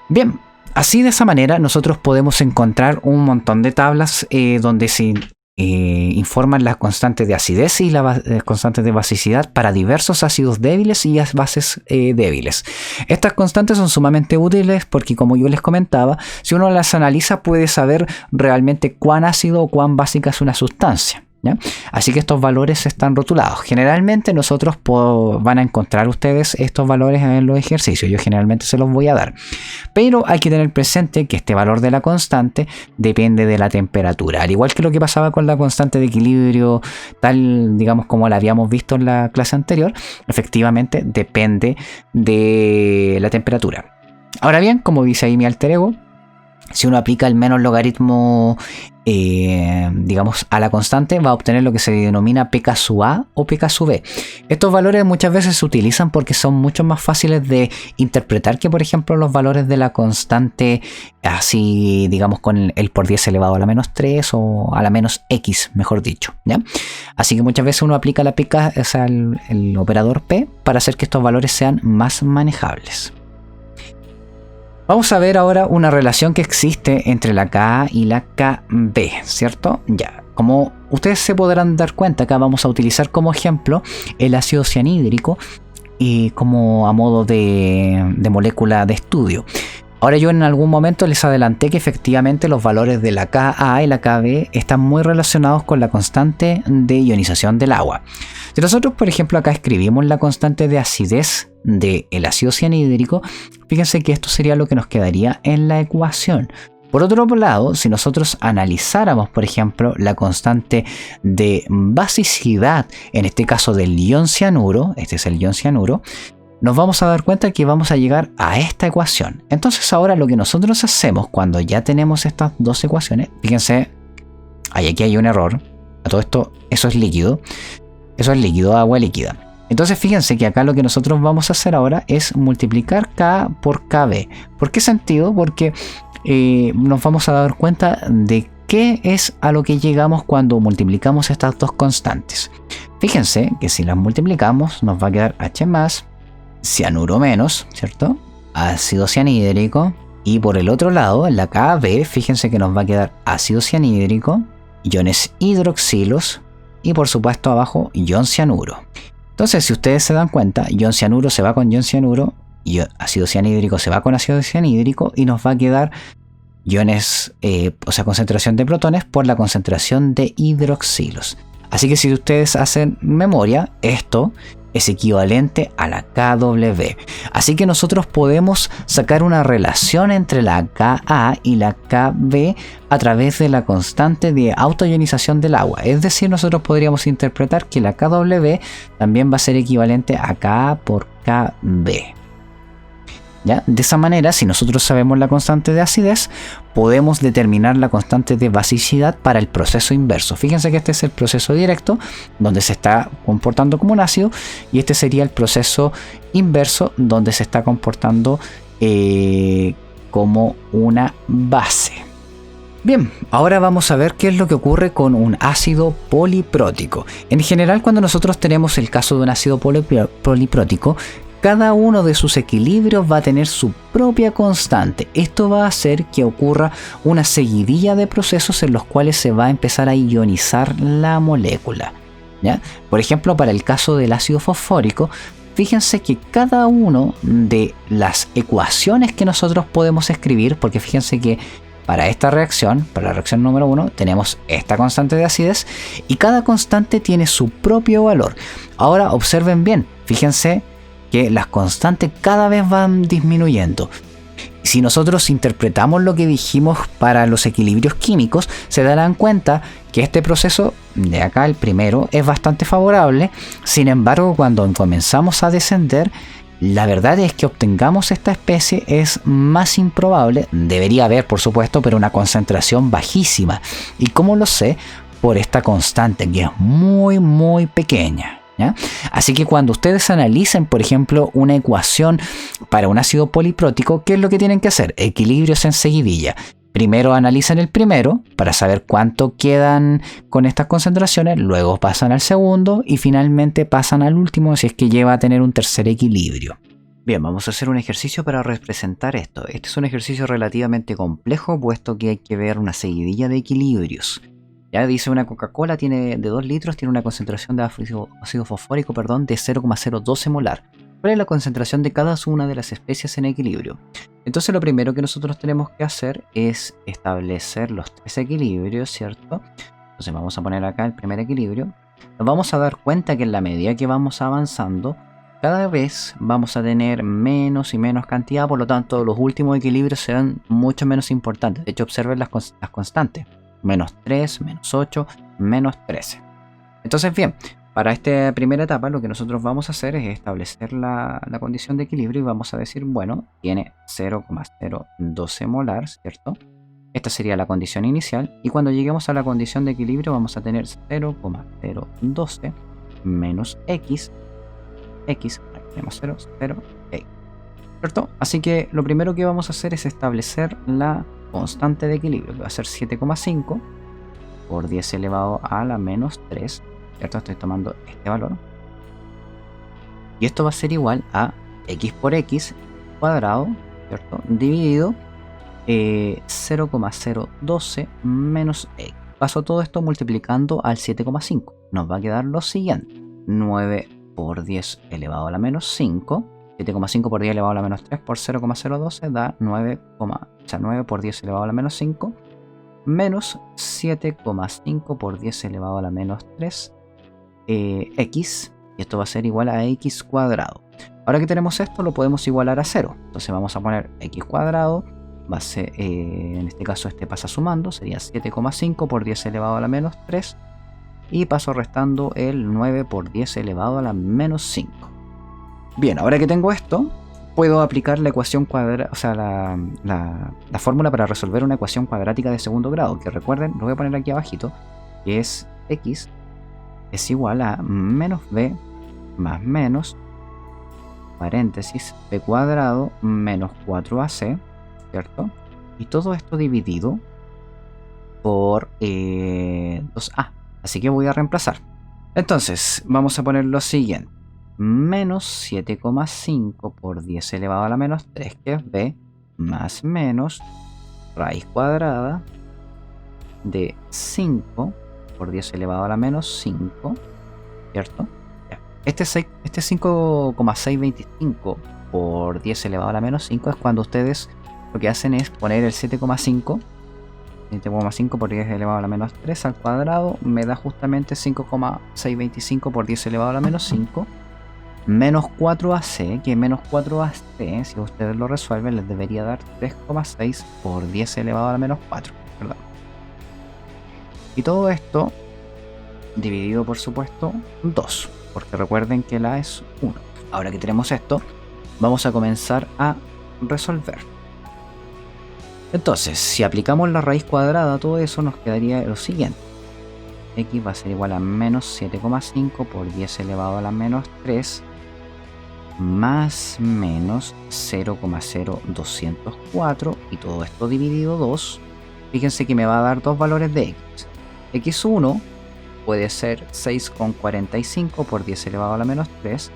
Bien, así de esa manera nosotros podemos encontrar un montón de tablas donde se informan las constantes de acidez y las constantes de basicidad para diversos ácidos débiles y bases débiles. Estas constantes son sumamente útiles porque, como yo les comentaba, si uno las analiza puede saber realmente cuán ácido o cuán básica es una sustancia, ¿ya? Así que estos valores están rotulados. Generalmente nosotros van a encontrar ustedes estos valores en los ejercicios. Yo generalmente se los voy a dar. Pero hay que tener presente que este valor de la constante depende de la temperatura. Al igual que lo que pasaba con la constante de equilibrio, tal digamos como la habíamos visto en la clase anterior, efectivamente depende de la temperatura. Ahora bien, como dice ahí mi alter ego, si uno aplica el menos logaritmo digamos a la constante, va a obtener lo que se denomina pK sub A o pK sub B. Estos valores muchas veces se utilizan porque son mucho más fáciles de interpretar que, por ejemplo, los valores de la constante así, digamos, con el por 10 elevado a la menos 3 o a la menos X, mejor dicho, ¿ya? Así que muchas veces uno aplica la pK, o sea, el operador P, para hacer que estos valores sean más manejables. Vamos a ver ahora una relación que existe entre la Ka y la Kb, ¿cierto? Ya, como ustedes se podrán dar cuenta, acá vamos a utilizar como ejemplo el ácido cianhídrico y como a modo de molécula de estudio. Ahora yo en algún momento les adelanté que efectivamente los valores de la Ka y la Kb están muy relacionados con la constante de ionización del agua. Si nosotros, por ejemplo, acá escribimos la constante de acidez del ácido cianhídrico, fíjense que esto sería lo que nos quedaría en la ecuación. Por otro lado, si nosotros analizáramos, por ejemplo, la constante de basicidad, en este caso del ion cianuro, este es el ion cianuro, nos vamos a dar cuenta que vamos a llegar a esta ecuación. Entonces ahora lo que nosotros hacemos cuando ya tenemos estas dos ecuaciones, fíjense, aquí hay un error, a todo esto, eso es líquido, agua líquida. Entonces fíjense que acá lo que nosotros vamos a hacer ahora es multiplicar K por KB. ¿Por qué sentido? Porque nos vamos a dar cuenta de qué es a lo que llegamos cuando multiplicamos estas dos constantes. Fíjense que si las multiplicamos nos va a quedar H más, cianuro menos, ¿cierto? Ácido cianhídrico. Y por el otro lado, en la KB, fíjense que nos va a quedar ácido cianhídrico, iones hidroxilos y por supuesto abajo ion cianuro. Entonces, si ustedes se dan cuenta, ion cianuro se va con ion cianuro, y ácido cianhídrico se va con ácido cianhídrico y nos va a quedar iones, concentración de protones por la concentración de hidroxilos. Así que si ustedes hacen memoria, esto es equivalente a la KW. Así que nosotros podemos sacar una relación entre la Ka y la Kb a través de la constante de autoionización del agua. Es decir, nosotros podríamos interpretar que la KW también va a ser equivalente a Ka por Kb. ¿Ya? De esa manera, si nosotros sabemos la constante de acidez, podemos determinar la constante de basicidad para el proceso inverso. Fíjense que este es el proceso directo, donde se está comportando como un ácido, y este sería el proceso inverso, donde se está comportando como una base. Bien, ahora vamos a ver qué es lo que ocurre con un ácido poliprótico. En general, cuando nosotros tenemos el caso de un ácido poliprótico, cada uno de sus equilibrios va a tener su propia constante. Esto va a hacer que ocurra una seguidilla de procesos en los cuales se va a empezar a ionizar la molécula, ¿ya? Por ejemplo, para el caso del ácido fosfórico, fíjense que cada uno de las ecuaciones que nosotros podemos escribir, porque fíjense que para esta reacción, para la reacción número 1, tenemos esta constante de acidez y cada constante tiene su propio valor. Ahora observen bien, fíjense que las constantes cada vez van disminuyendo. Si nosotros interpretamos lo que dijimos para los equilibrios químicos, se darán cuenta que este proceso de acá, el primero, es bastante favorable. Sin embargo, cuando comenzamos a descender, la verdad es que obtengamos esta especie es más improbable. Debería haber, por supuesto, pero una concentración bajísima. ¿Y cómo lo sé? Por esta constante que es muy, muy pequeña, ¿ya? Así que cuando ustedes analicen, por ejemplo, una ecuación para un ácido poliprótico, ¿qué es lo que tienen que hacer? Equilibrios en seguidilla. Primero analicen el primero para saber cuánto quedan con estas concentraciones, luego pasan al segundo y finalmente pasan al último si es que lleva a tener un tercer equilibrio. Bien, vamos a hacer un ejercicio para representar esto. Este es un ejercicio relativamente complejo, puesto que hay que ver una seguidilla de equilibrios. Ya dice una Coca-Cola tiene de 2 litros, tiene una concentración de ácido fosfórico, de 0,012 molar. ¿Cuál es la concentración de cada una de las especies en equilibrio? Entonces lo primero que nosotros tenemos que hacer es establecer los 3 equilibrios, ¿cierto? Entonces vamos a poner acá el primer equilibrio. Nos vamos a dar cuenta que en la medida que vamos avanzando, cada vez vamos a tener menos y menos cantidad, por lo tanto los últimos equilibrios serán mucho menos importantes. De hecho, observen las constantes. Menos 3, menos 8, menos 13. Entonces bien, para esta primera etapa lo que nosotros vamos a hacer es establecer la condición de equilibrio y vamos a decir, bueno, tiene 0,012 molar, ¿cierto? Esta sería la condición inicial y cuando lleguemos a la condición de equilibrio vamos a tener 0,012 menos x, tenemos 0, 0, x, ¿cierto? Así que lo primero que vamos a hacer es establecer la constante de equilibrio, que va a ser 7,5 por 10 elevado a la menos 3, ¿cierto? Estoy tomando este valor. Y esto va a ser igual a x por x cuadrado, ¿cierto? Dividido 0,012 menos x. Paso todo esto multiplicando al 7,5. Nos va a quedar lo siguiente. 9 por 10 elevado a la menos 5. 7,5 por 10 elevado a la menos 3 por 0,012 da 9 por 10 elevado a la menos 5 menos 7,5 por 10 elevado a la menos 3 x, y esto va a ser igual a x cuadrado. Ahora que tenemos esto lo podemos igualar a 0, entonces vamos a poner x cuadrado va a ser, en este caso este pasa sumando, sería 7,5 por 10 elevado a la menos 3. Y paso restando el 9 por 10 elevado a la menos 5. Bien, ahora que tengo esto, puedo aplicar la ecuación cuadrada, o sea, la fórmula para resolver una ecuación cuadrática de segundo grado, que recuerden, lo voy a poner aquí abajito, que es x es igual a menos b más menos, paréntesis, b cuadrado menos 4ac, ¿cierto? Y todo esto dividido por 2a. Así que voy a reemplazar. Entonces, vamos a poner lo siguiente. Menos 7,5 por 10 elevado a la menos 3, que es b, más menos raíz cuadrada de 5 por 10 elevado a la menos 5, ¿cierto? Este 5,625 por 10 elevado a la menos 5 es cuando ustedes lo que hacen es poner el 7,5 por 10 elevado a la menos 3 al cuadrado, me da justamente 5,625 por 10 elevado a la menos 5, menos 4ac, que menos 4ac, si ustedes lo resuelven, les debería dar 3,6 por 10 elevado a la menos 4, ¿verdad? Y todo esto dividido, por supuesto, 2, porque recuerden que la es 1. Ahora que tenemos esto, vamos a comenzar a resolver. Entonces, si aplicamos la raíz cuadrada a todo eso, nos quedaría lo siguiente. X va a ser igual a menos 7,5 por 10 elevado a la menos 3 más menos 0,0204, y todo esto dividido 2. Fíjense que me va a dar dos valores de X. X1 puede ser 6,45 por 10 elevado a la menos 3,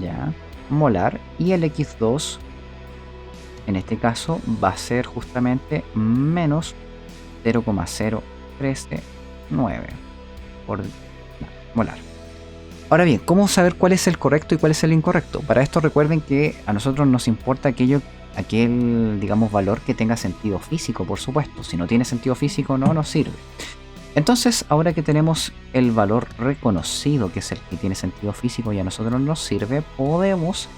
ya, molar, y el X2 en este caso va a ser justamente menos 0,039 por molar. Ahora bien, ¿cómo saber cuál es el correcto y cuál es el incorrecto? Para esto recuerden que a nosotros nos importa aquel, digamos, valor que tenga sentido físico, por supuesto. Si no tiene sentido físico, no nos sirve. Entonces, ahora que tenemos el valor reconocido, que es el que tiene sentido físico y a nosotros nos sirve, podemos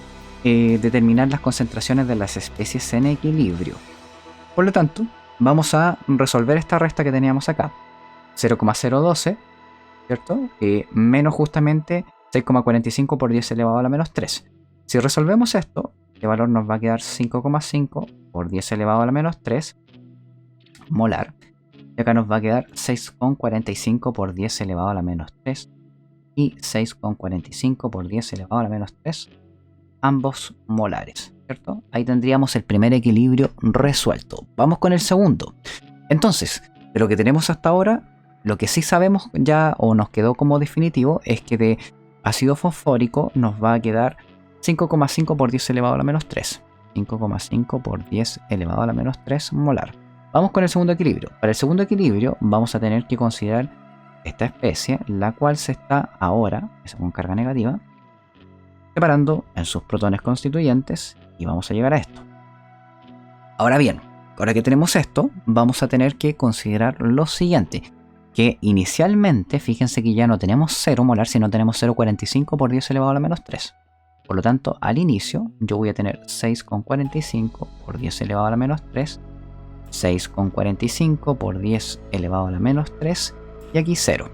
determinar las concentraciones de las especies en equilibrio. Por lo tanto, vamos a resolver esta resta que teníamos acá. 0,012, ¿cierto? Menos justamente 6,45 por 10 elevado a la menos 3. Si resolvemos esto, el valor nos va a quedar 5,5 por 10 elevado a la menos 3 molar. Y acá nos va a quedar 6,45 por 10 elevado a la menos 3 y 6,45 por 10 elevado a la menos 3, ambos molares, ¿cierto? Ahí tendríamos el primer equilibrio resuelto. Vamos con el segundo. Entonces, de lo que tenemos hasta ahora, lo que sí sabemos ya o nos quedó como definitivo es que de ácido fosfórico nos va a quedar 5,5 por 10 elevado a la menos 3. 5,5 por 10 elevado a la menos 3 molar. Vamos con el segundo equilibrio. Para el segundo equilibrio vamos a tener que considerar esta especie, la cual se está ahora, con carga negativa, separando en sus protones constituyentes, y vamos a llegar a esto. Ahora bien, ahora que tenemos esto, vamos a tener que considerar lo siguiente, que inicialmente, fíjense que ya no tenemos 0 molar, sino tenemos 0,45 por 10 elevado a la menos 3. Por lo tanto, al inicio yo voy a tener 6,45 por 10 elevado a la menos 3, 6,45 por 10 elevado a la menos 3 y aquí 0.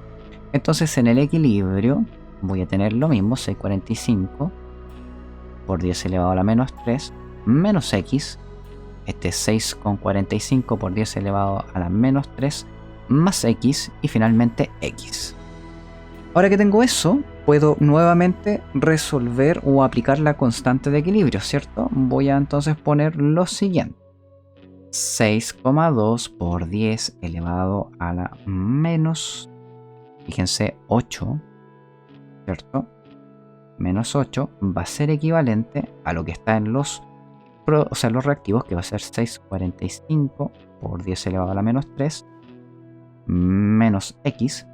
Entonces en el equilibrio voy a tener lo mismo, 6,45 por 10 elevado a la menos 3 menos x, este 6,45 por 10 elevado a la menos 3 más x y finalmente x. Ahora que tengo eso, puedo nuevamente resolver o aplicar la constante de equilibrio, ¿cierto? Voy a entonces poner lo siguiente. 6,2 por 10 elevado a la menos, fíjense, 8, ¿cierto? Menos 8 va a ser equivalente a lo que está en los reactivos, que va a ser 6,45 por 10 elevado a la menos 3 menos x,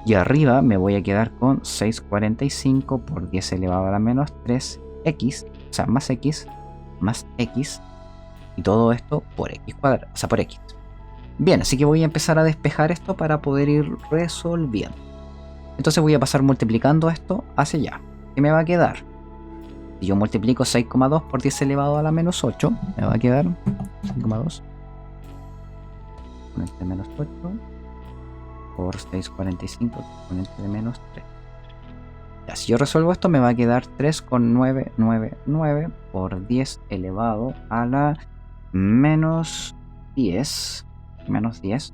y arriba me voy a quedar con 6,45 por 10 elevado a la menos 3 x, o sea, más x, y todo esto por x cuadrado, o sea, por x. Bien, así que voy a empezar a despejar esto para poder ir resolviendo. Entonces voy a pasar multiplicando esto hacia allá. ¿Qué me va a quedar? Si yo multiplico 6,2 por 10 elevado a la menos 8, me va a quedar 6,2 exponente de menos 8 por 6,45 exponente de menos 3. Ya, si yo resuelvo esto, me va a quedar 3,999 por 10 elevado a la menos 10. Menos 10.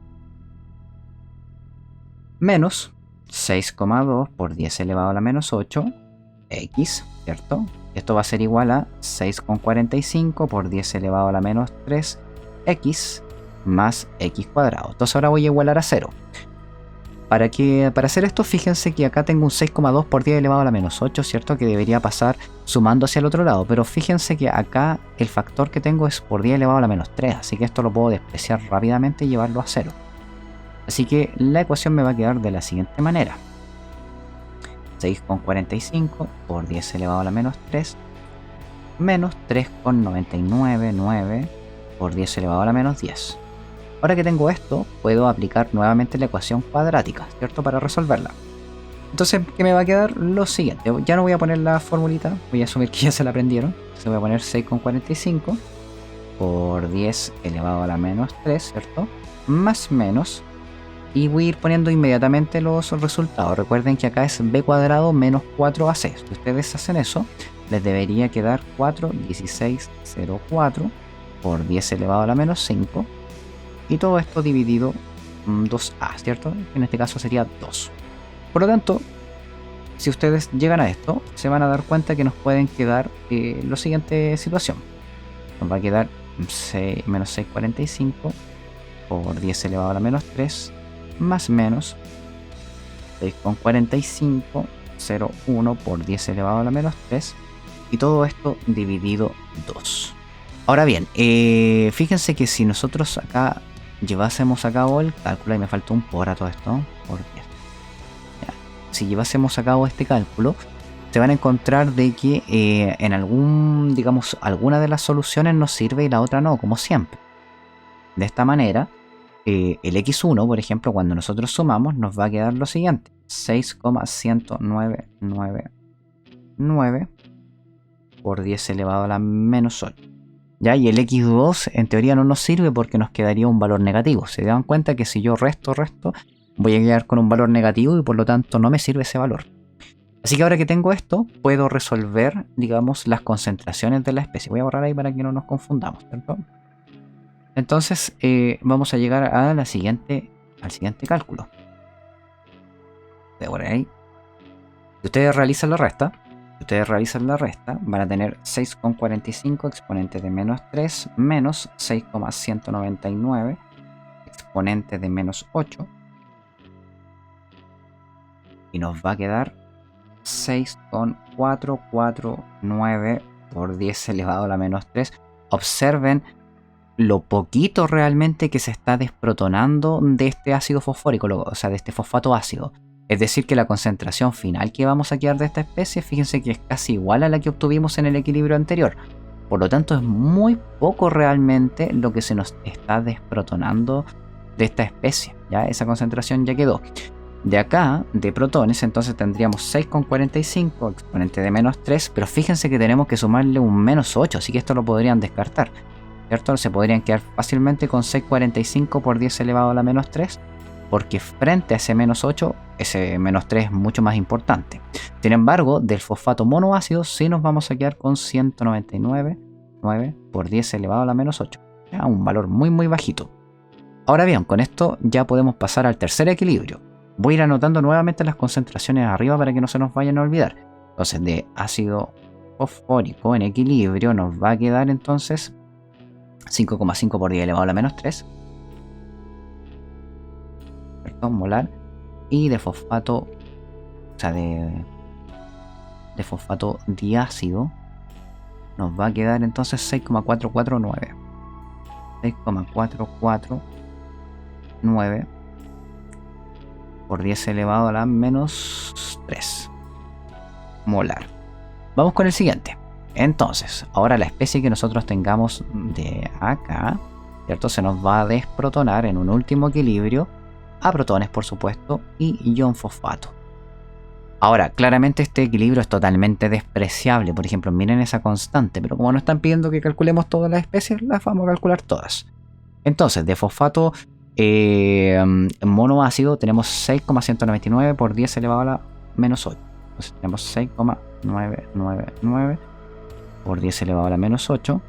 Menos 6,2 por 10 elevado a la menos 8. X, ¿cierto? Esto va a ser igual a 6,45 por 10 elevado a la menos 3. X más X cuadrado. Entonces ahora voy a igualar a 0. Para hacer esto, fíjense que acá tengo un 6,2 por 10 elevado a la menos 8, ¿cierto? Que debería pasar sumando hacia el otro lado. Pero fíjense que acá el factor que tengo es por 10 elevado a la menos 3. Así que esto lo puedo despreciar rápidamente y llevarlo a 0. Así que la ecuación me va a quedar de la siguiente manera. 6,45 por 10 elevado a la menos 3 menos 3,999 por 10 elevado a la menos 10. Ahora que tengo esto, puedo aplicar nuevamente la ecuación cuadrática, ¿cierto? Para resolverla. Entonces, ¿qué me va a quedar? Lo siguiente. Ya no voy a poner la formulita, voy a asumir que ya se la aprendieron. Entonces voy a poner 6,45 por 10 elevado a la menos 3, ¿cierto? Más menos. Y voy a ir poniendo inmediatamente los resultados. Recuerden que acá es b cuadrado menos 4ac. Si ustedes hacen eso, les debería quedar 4,1604 por 10 elevado a la menos 5. Y todo esto dividido 2a, ¿cierto? En este caso sería 2. Por lo tanto, si ustedes llegan a esto, se van a dar cuenta que nos pueden quedar la siguiente situación. Nos va a quedar menos 6,45 por 10 elevado a la menos 3 más menos 6,4501 por 10 elevado a la menos 3 y todo esto dividido 2. Ahora bien, fíjense que si nosotros acá llevásemos a cabo el cálculo, y me faltó un por a todo esto, por 10. Ya. Si llevásemos a cabo este cálculo, se van a encontrar de que en alguna de las soluciones nos sirve y la otra no, como siempre. De esta manera, el x1, por ejemplo, cuando nosotros sumamos, nos va a quedar lo siguiente: 6,10999 por 10 elevado a la menos 8. ¿Ya? Y el x2 en teoría no nos sirve porque nos quedaría un valor negativo. Se dan cuenta que si yo resto, voy a quedar con un valor negativo y por lo tanto no me sirve ese valor. Así que ahora que tengo esto, puedo resolver, digamos, las concentraciones de la especie. Voy a borrar ahí para que no nos confundamos, ¿cierto? Entonces vamos a llegar al siguiente cálculo. Voy a borrar ahí. Si ustedes realizan la resta, van a tener 6,45 exponente de menos 3 menos 6,199 exponente de menos 8. Y nos va a quedar 6,449 por 10 elevado a la menos 3. Observen lo poquito realmente que se está desprotonando de este ácido fosfórico, o sea, de este fosfato ácido. Es decir, que la concentración final que vamos a quedar de esta especie, fíjense que es casi igual a la que obtuvimos en el equilibrio anterior. Por lo tanto, es muy poco realmente lo que se nos está desprotonando de esta especie. Ya esa concentración ya quedó. De acá, de protones, entonces tendríamos 6,45 exponente de menos 3, pero fíjense que tenemos que sumarle un menos 8, así que esto lo podrían descartar, ¿cierto? Se podrían quedar fácilmente con 6,45 por 10 elevado a la menos 3, porque frente a ese menos 8, ese menos 3 es mucho más importante. Sin embargo, del fosfato monoácido sí nos vamos a quedar con 199,9 por 10 elevado a la menos 8. Ya, un valor muy muy bajito. Ahora bien, con esto ya podemos pasar al tercer equilibrio. Voy a ir anotando nuevamente las concentraciones arriba para que no se nos vayan a olvidar. Entonces, de ácido fosfórico en equilibrio nos va a quedar entonces 5,5 por 10 elevado a la menos 3. Molar. Y de fosfato, o sea, de fosfato diácido nos va a quedar entonces 6,449 por 10 elevado a la menos 3 molar. Vamos con el siguiente. Entonces, ahora la especie que nosotros tengamos de acá, ¿cierto? Se nos va a desprotonar en un último equilibrio a protones, por supuesto, y ion fosfato. Ahora, claramente este equilibrio es totalmente despreciable. Por ejemplo, miren esa constante, pero como nos están pidiendo que calculemos todas las especies, las vamos a calcular todas. Entonces, de fosfato monoácido tenemos 6,199 por 10 elevado a la menos 8. Entonces tenemos 6,999 por 10 elevado a la menos 8.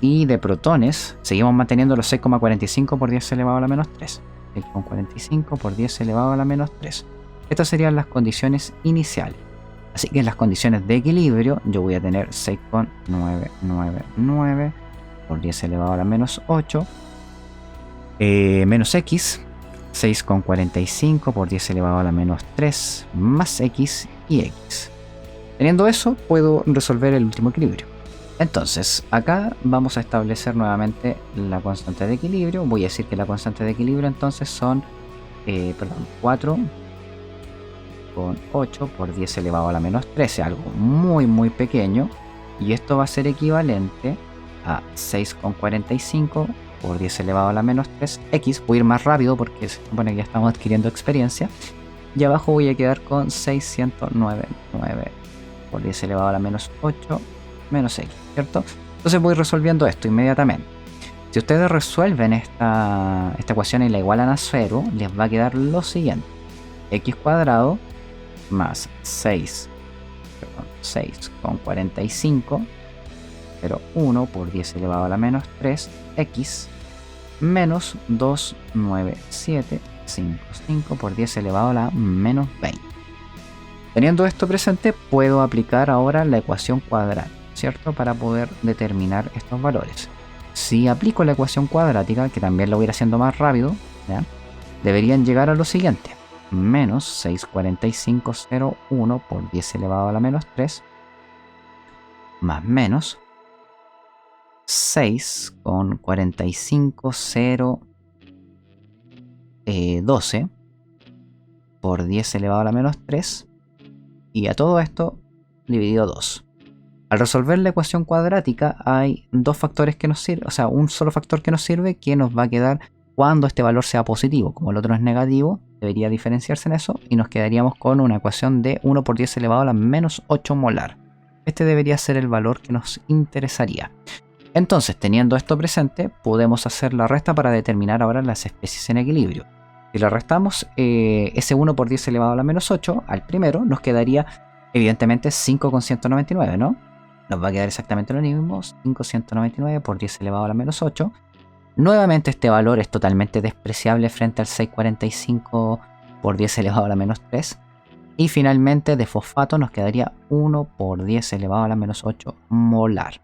Y de protones, seguimos manteniendo los 6,45 por 10 elevado a la menos 3. 6,45 por 10 elevado a la menos 3. Estas serían las condiciones iniciales. Así que en las condiciones de equilibrio yo voy a tener 6,999 por 10 elevado a la menos 8 menos x, 6,45 por 10 elevado a la menos 3 más x y x. Teniendo eso puedo resolver el último equilibrio. Entonces acá vamos a establecer nuevamente la constante de equilibrio. Voy a decir que la constante de equilibrio entonces son 4 con 8 por 10 elevado a la menos 13, algo muy pequeño, y esto va a ser equivalente a 6,45 por 10 elevado a la menos 3x. Voy a ir más rápido porque se supone que ya estamos adquiriendo experiencia, y abajo voy a quedar con 699 por 10 elevado a la menos 8 menos x, ¿cierto? Entonces voy resolviendo esto inmediatamente. Si ustedes resuelven esta ecuación y la igualan a 0, les va a quedar lo siguiente: x cuadrado más 6,45, pero 1 por 10 elevado a la menos 3x menos 29755 por 10 elevado a la menos 20. Teniendo esto presente, puedo aplicar ahora la ecuación cuadrática, ¿cierto? Para poder determinar estos valores. Si aplico la ecuación cuadrática, que también lo voy a ir haciendo más rápido, ¿ya? Deberían llegar a lo siguiente: menos 6,4501 por 10 elevado a la menos 3 más menos 6,45012 por 10 elevado a la menos 3, y a todo esto dividido 2. Al resolver la ecuación cuadrática hay dos factores que nos sirven, o sea, un solo factor que nos sirve, que nos va a quedar cuando este valor sea positivo. Como el otro es negativo, debería diferenciarse en eso, y nos quedaríamos con una ecuación de 1 por 10 elevado a la menos 8 molar. Este debería ser el valor que nos interesaría. Entonces, teniendo esto presente, podemos hacer la resta para determinar ahora las especies en equilibrio. Si le restamos ese 1 por 10 elevado a la menos 8 al primero, nos quedaría evidentemente 5,199, ¿no? Nos va a quedar exactamente lo mismo: 599 por 10 elevado a la menos 8. Nuevamente este valor es totalmente despreciable frente al 6,45 por 10 elevado a la menos 3. Y finalmente de fosfato nos quedaría 1 por 10 elevado a la menos 8 molar.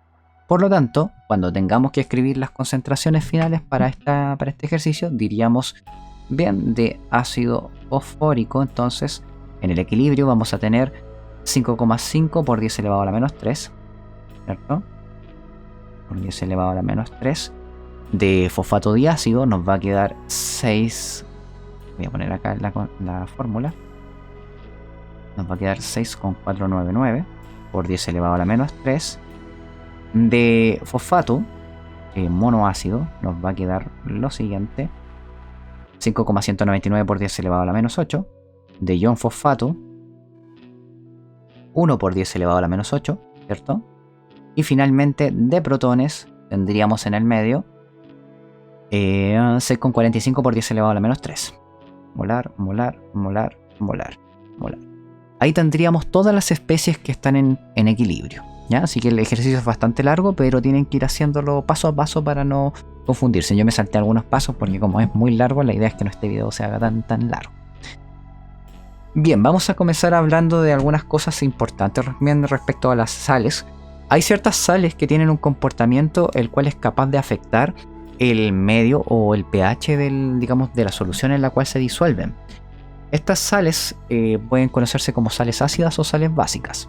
Por lo tanto, cuando tengamos que escribir las concentraciones finales para este ejercicio, diríamos, bien, de ácido fosfórico, entonces en el equilibrio vamos a tener 5,5 por 10 elevado a la menos 3, ¿cierto? Por 10 elevado a la menos 3. De fosfato diácido nos va a quedar 6, voy a poner acá la fórmula, nos va a quedar 6,499 por 10 elevado a la menos 3. De fosfato monoácido nos va a quedar lo siguiente: 5,199 por 10 elevado a la menos 8. De ion fosfato, 1 por 10 elevado a la menos 8, ¿cierto? Y finalmente de protones tendríamos en el medio 6,45 por 10 elevado a la menos 3. Molar, molar, molar, molar, molar. Ahí tendríamos todas las especies que están en equilibrio, ¿ya? Así que el ejercicio es bastante largo, pero tienen que ir haciéndolo paso a paso para no confundirse. Yo me salté algunos pasos porque como es muy largo, la idea es que no este video se haga tan largo. Bien, vamos a comenzar hablando de algunas cosas importantes respecto a las sales. Hay ciertas sales que tienen un comportamiento el cual es capaz de afectar el medio o el pH de la solución en la cual se disuelven. Estas sales pueden conocerse como sales ácidas o sales básicas.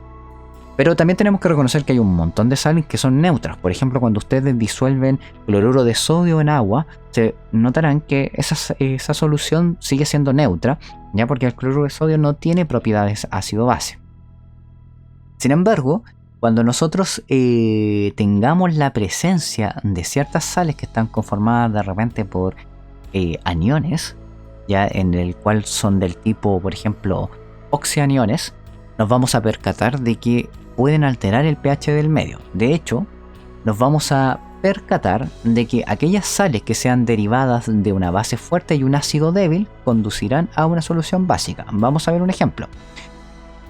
Pero también tenemos que reconocer que hay un montón de sales que son neutras. Por ejemplo, cuando ustedes disuelven cloruro de sodio en agua, se notarán que esa solución sigue siendo neutra, ya, porque el cloruro de sodio no tiene propiedades ácido-base. Sin embargo, cuando nosotros tengamos la presencia de ciertas sales que están conformadas de repente por aniones, ya, en el cual son del tipo, por ejemplo, oxianiones, nos vamos a percatar de que pueden alterar el pH del medio. De hecho, nos vamos a percatar de que aquellas sales que sean derivadas de una base fuerte y un ácido débil conducirán a una solución básica. Vamos a ver un ejemplo.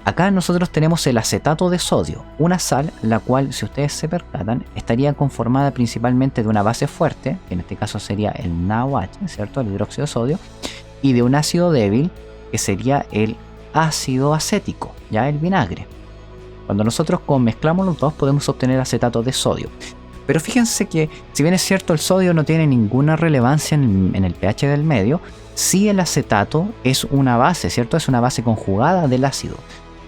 Acá nosotros tenemos el acetato de sodio, una sal la cual, si ustedes se percatan, estaría conformada principalmente de una base fuerte, que en este caso sería el NaOH, ¿cierto? El hidróxido de sodio, y de un ácido débil, que sería el ácido acético, ya el vinagre. Cuando nosotros mezclamos los dos podemos obtener acetato de sodio. Pero fíjense que, si bien es cierto el sodio no tiene ninguna relevancia en el pH del medio, sí el acetato es una base, ¿cierto? Es una base conjugada del ácido.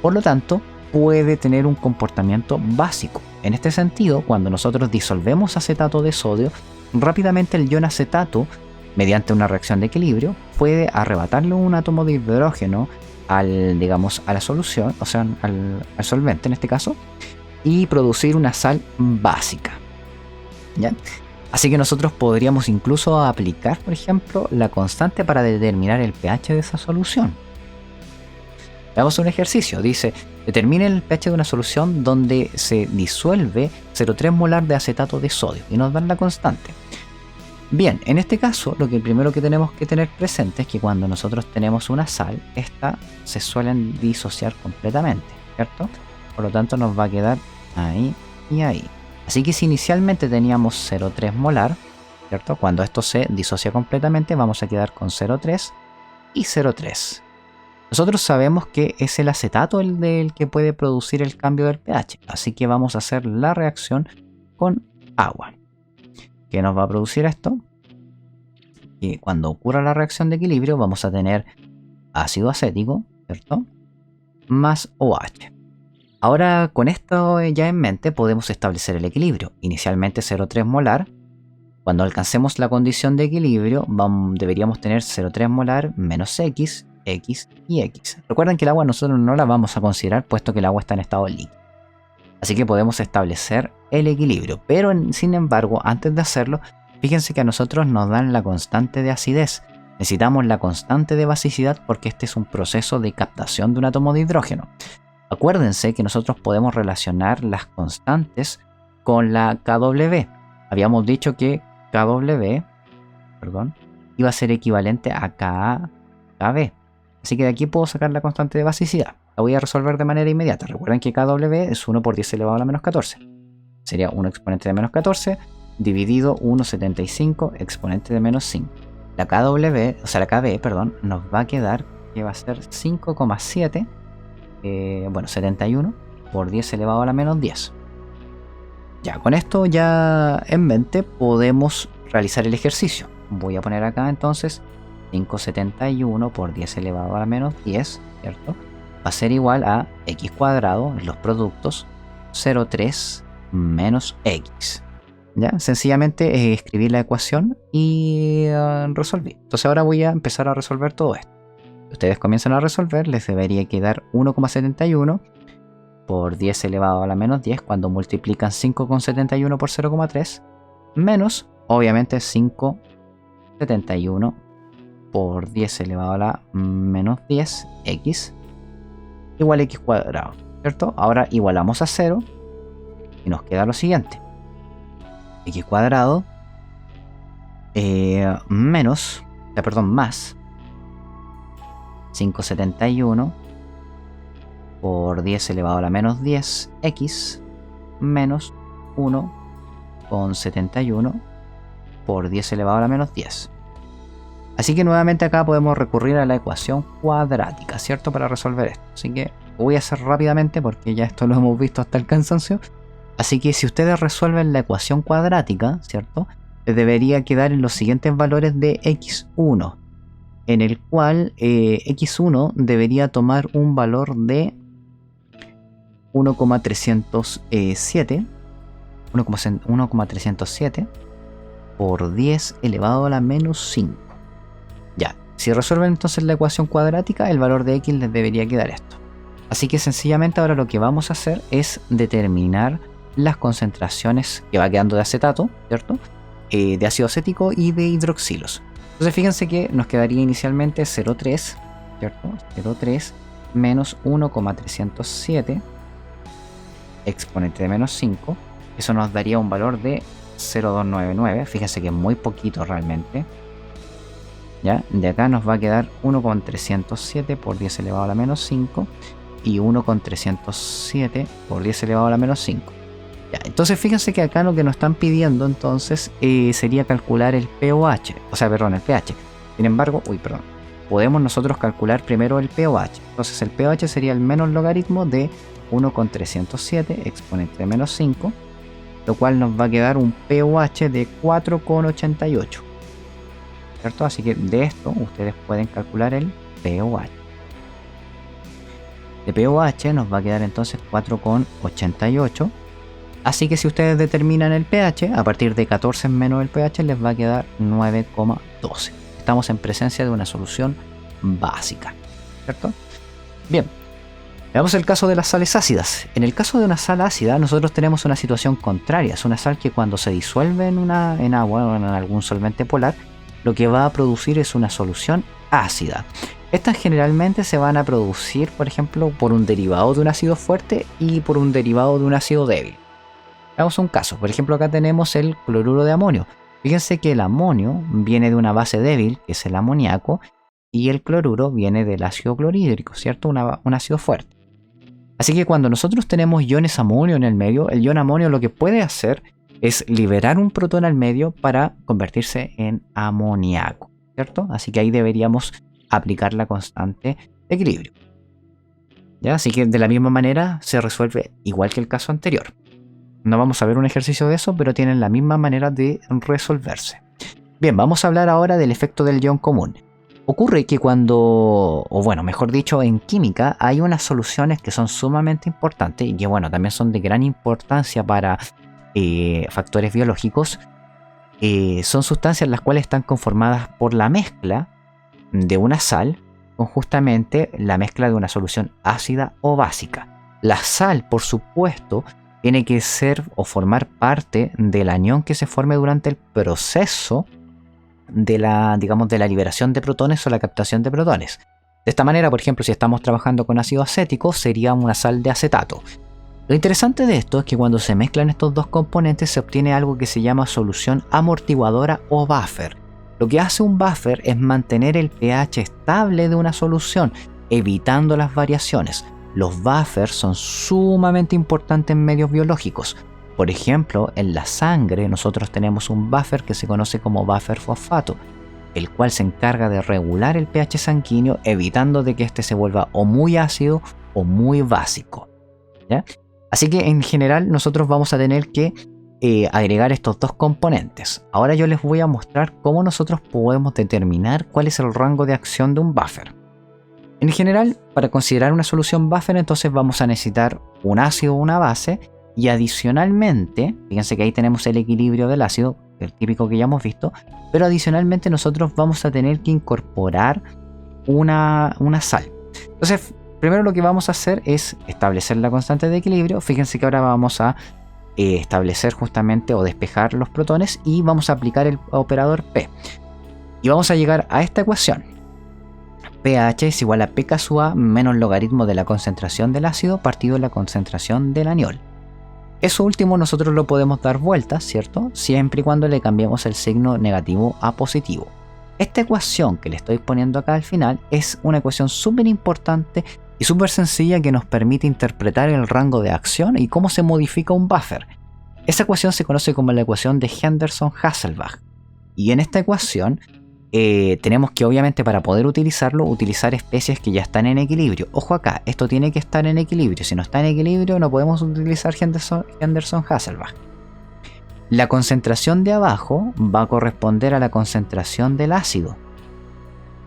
Por lo tanto, puede tener un comportamiento básico. En este sentido, cuando nosotros disolvemos acetato de sodio, rápidamente el ion acetato, mediante una reacción de equilibrio, puede arrebatarle un átomo de hidrógeno a la solución, o sea, al solvente en este caso, y producir una sal básica. ¿Ya? Así que nosotros podríamos incluso aplicar, por ejemplo, la constante para determinar el pH de esa solución. Veamos un ejercicio. Dice, determine el pH de una solución donde se disuelve 0,3 molar de acetato de sodio y nos dan la constante. Bien, en este caso, lo que primero que tenemos que tener presente es que cuando nosotros tenemos una sal, esta se suelen disociar completamente, ¿cierto? Por lo tanto, nos va a quedar ahí y ahí. Así que si inicialmente teníamos 0,3 molar, ¿cierto? Cuando esto se disocia completamente, vamos a quedar con 0,3 y 0,3. Nosotros sabemos que es el acetato el del que puede producir el cambio del pH, así que vamos a hacer la reacción con agua. ¿Qué nos va a producir esto? Y cuando ocurra la reacción de equilibrio vamos a tener ácido acético, ¿cierto? Más OH. Ahora, con esto ya en mente, podemos establecer el equilibrio. Inicialmente 0,3 molar. Cuando alcancemos la condición de equilibrio, deberíamos tener 0,3 molar menos X, X y X. Recuerden que el agua nosotros no la vamos a considerar, puesto que el agua está en estado líquido. Así que podemos establecer el equilibrio. Pero, sin embargo, antes de hacerlo, fíjense que a nosotros nos dan la constante de acidez. Necesitamos la constante de basicidad porque este es un proceso de captación de un átomo de hidrógeno. Acuérdense que nosotros podemos relacionar las constantes con la Kw. Habíamos dicho que Kw, iba a ser equivalente a Ka, Kb. Así que de aquí puedo sacar la constante de basicidad. La voy a resolver de manera inmediata. Recuerden que Kw es 1 por 10 elevado a la menos 14. Sería 1 exponente de menos 14 dividido 1,75 exponente de menos 5. La Kb, nos va a quedar que va a ser 5,7 71 por 10 elevado a la menos 10. Ya, con esto ya en mente podemos realizar el ejercicio. Voy a poner acá entonces 5,71 por 10 elevado a la menos 10, ¿cierto? Va a ser igual a x cuadrado en los productos 0,3 menos x. ¿Ya? Sencillamente escribir la ecuación y resolví. Entonces ahora voy a empezar a resolver todo esto. Ustedes comienzan a resolver, les debería quedar 1,71 por 10 elevado a la menos 10 cuando multiplican 5,71 por 0,3 menos, obviamente, 5,71 por 10 elevado a la menos 10 x igual a x cuadrado, ¿cierto? Ahora igualamos a 0 y nos queda lo siguiente. X cuadrado más 5,71 por 10 elevado a la menos 10 x menos 1,71 por 10 elevado a la menos 10. Así que nuevamente acá podemos recurrir a la ecuación cuadrática, ¿cierto? Para resolver esto. Así que lo voy a hacer rápidamente porque ya esto lo hemos visto hasta el cansancio. Así que si ustedes resuelven la ecuación cuadrática, ¿cierto? Les debería quedar en los siguientes valores de x1, en el cual x1 debería tomar un valor de 1,307 por 10 elevado a la menos 5. Ya, si resuelven entonces la ecuación cuadrática, el valor de x les debería quedar esto. Así que sencillamente ahora lo que vamos a hacer es determinar las concentraciones que va quedando de acetato, ¿cierto? De ácido acético y de hidroxilos. Entonces fíjense que nos quedaría inicialmente 0,3, ¿cierto? 0,3 menos 1,307 exponente de menos 5. Eso nos daría un valor de 0,299. Fíjense que es muy poquito realmente. ¿Ya? De acá nos va a quedar 1,307 por 10 elevado a la menos 5 y 1,307 por 10 elevado a la menos 5. Ya, entonces fíjense que acá lo que nos están pidiendo entonces sería calcular el pOH, o sea, perdón, el pH. Sin embargo, podemos nosotros calcular primero el pOH. Entonces el pOH sería el menos logaritmo de 1,307 exponente de menos 5, lo cual nos va a quedar un pOH de 4,88. ¿Cierto? Así que de esto ustedes pueden calcular el pOH. De pOH nos va a quedar entonces 4,88. Así que si ustedes determinan el pH, a partir de 14 menos el pH les va a quedar 9,12. Estamos en presencia de una solución básica, ¿cierto? Bien, veamos el caso de las sales ácidas. En el caso de una sal ácida, nosotros tenemos una situación contraria. Es una sal que cuando se disuelve en agua o en algún solvente polar, lo que va a producir es una solución ácida. Estas generalmente se van a producir, por ejemplo, por un derivado de un ácido fuerte y por un derivado de un ácido débil. Veamos un caso. Por ejemplo, acá tenemos el cloruro de amonio. Fíjense que el amonio viene de una base débil, que es el amoníaco, y el cloruro viene del ácido clorhídrico, ¿cierto? Un ácido fuerte. Así que cuando nosotros tenemos iones amonio en el medio, el ion amonio lo que puede hacer es liberar un protón al medio para convertirse en amoníaco, ¿cierto? Así que ahí deberíamos aplicar la constante de equilibrio. ¿Ya? Así que de la misma manera se resuelve igual que el caso anterior. No vamos a ver un ejercicio de eso, pero tienen la misma manera de resolverse. Bien, vamos a hablar ahora del efecto del ion común. Ocurre que mejor dicho, en química hay unas soluciones que son sumamente importantes y que también son de gran importancia para factores biológicos. Son sustancias las cuales están conformadas por la mezcla de una sal con justamente la mezcla de una solución ácida o básica. La sal, por supuesto, tiene que ser o formar parte del anión que se forme durante el proceso de la liberación de protones o la captación de protones. De esta manera, por ejemplo, si estamos trabajando con ácido acético, sería una sal de acetato. Lo interesante de esto es que cuando se mezclan estos dos componentes se obtiene algo que se llama solución amortiguadora o buffer. Lo que hace un buffer es mantener el pH estable de una solución, evitando las variaciones. Los buffers son sumamente importantes en medios biológicos. Por ejemplo, en la sangre nosotros tenemos un buffer que se conoce como buffer fosfato, el cual se encarga de regular el pH sanguíneo, evitando de que este se vuelva o muy ácido o muy básico, ¿ya? Así que en general nosotros vamos a tener que agregar estos dos componentes. Ahora yo les voy a mostrar cómo nosotros podemos determinar cuál es el rango de acción de un buffer. En general, para considerar una solución buffer, entonces vamos a necesitar un ácido o una base, y adicionalmente, fíjense que ahí tenemos el equilibrio del ácido, el típico que ya hemos visto, pero adicionalmente nosotros vamos a tener que incorporar una sal. Entonces, primero lo que vamos a hacer es establecer la constante de equilibrio. Fíjense que ahora vamos a establecer justamente o despejar los protones y vamos a aplicar el operador P. Y vamos a llegar a esta ecuación. pH es igual a pK sub A menos logaritmo de la concentración del ácido partido la concentración del aniol. Eso último nosotros lo podemos dar vuelta, ¿cierto? Siempre y cuando le cambiemos el signo negativo a positivo. Esta ecuación que le estoy poniendo acá al final es una ecuación súper importante y súper sencilla que nos permite interpretar el rango de acción y cómo se modifica un buffer. Esa ecuación se conoce como la ecuación de Henderson-Hasselbalch. Y en esta ecuación tenemos que, obviamente, para poder utilizar especies que ya están en equilibrio. Ojo acá, esto tiene que estar en equilibrio. Si no está en equilibrio no podemos utilizar Henderson-Hasselbalch. La concentración de abajo va a corresponder a la concentración del ácido,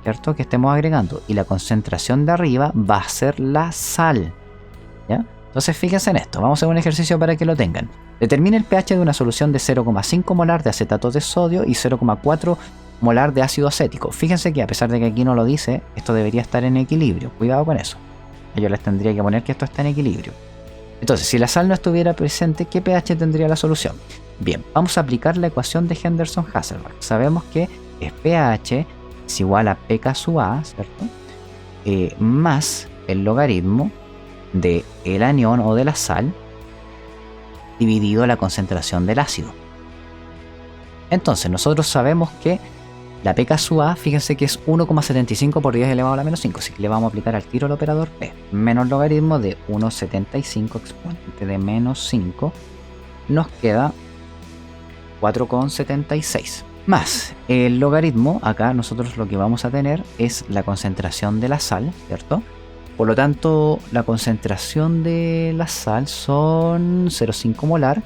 ¿cierto? Que estemos agregando. Y la concentración de arriba va a ser la sal, ¿ya? Entonces fíjense en esto. Vamos a hacer un ejercicio para que lo tengan. Determine el pH de una solución de 0,5 molar de acetato de sodio y 0,4 molar de ácido acético. Fíjense que a pesar de que aquí no lo dice, esto debería estar en equilibrio. Cuidado con eso. Yo les tendría que poner que esto está en equilibrio. Entonces, si la sal no estuviera presente, ¿qué pH tendría la solución? Bien, vamos a aplicar la ecuación de Henderson-Hasselbalch. Sabemos que es pH es igual a pK sub A, ¿cierto? Más el logaritmo del anión o de la sal dividido la concentración del ácido. Entonces nosotros sabemos que la P sub A, fíjense que es 1,75 por 10 elevado a la menos 5, así que le vamos a aplicar al tiro el operador P, menos logaritmo de 1,75 exponente de menos 5, nos queda 4,76. Más el logaritmo, acá nosotros lo que vamos a tener es la concentración de la sal, ¿cierto? Por lo tanto, la concentración de la sal son 0,5 molar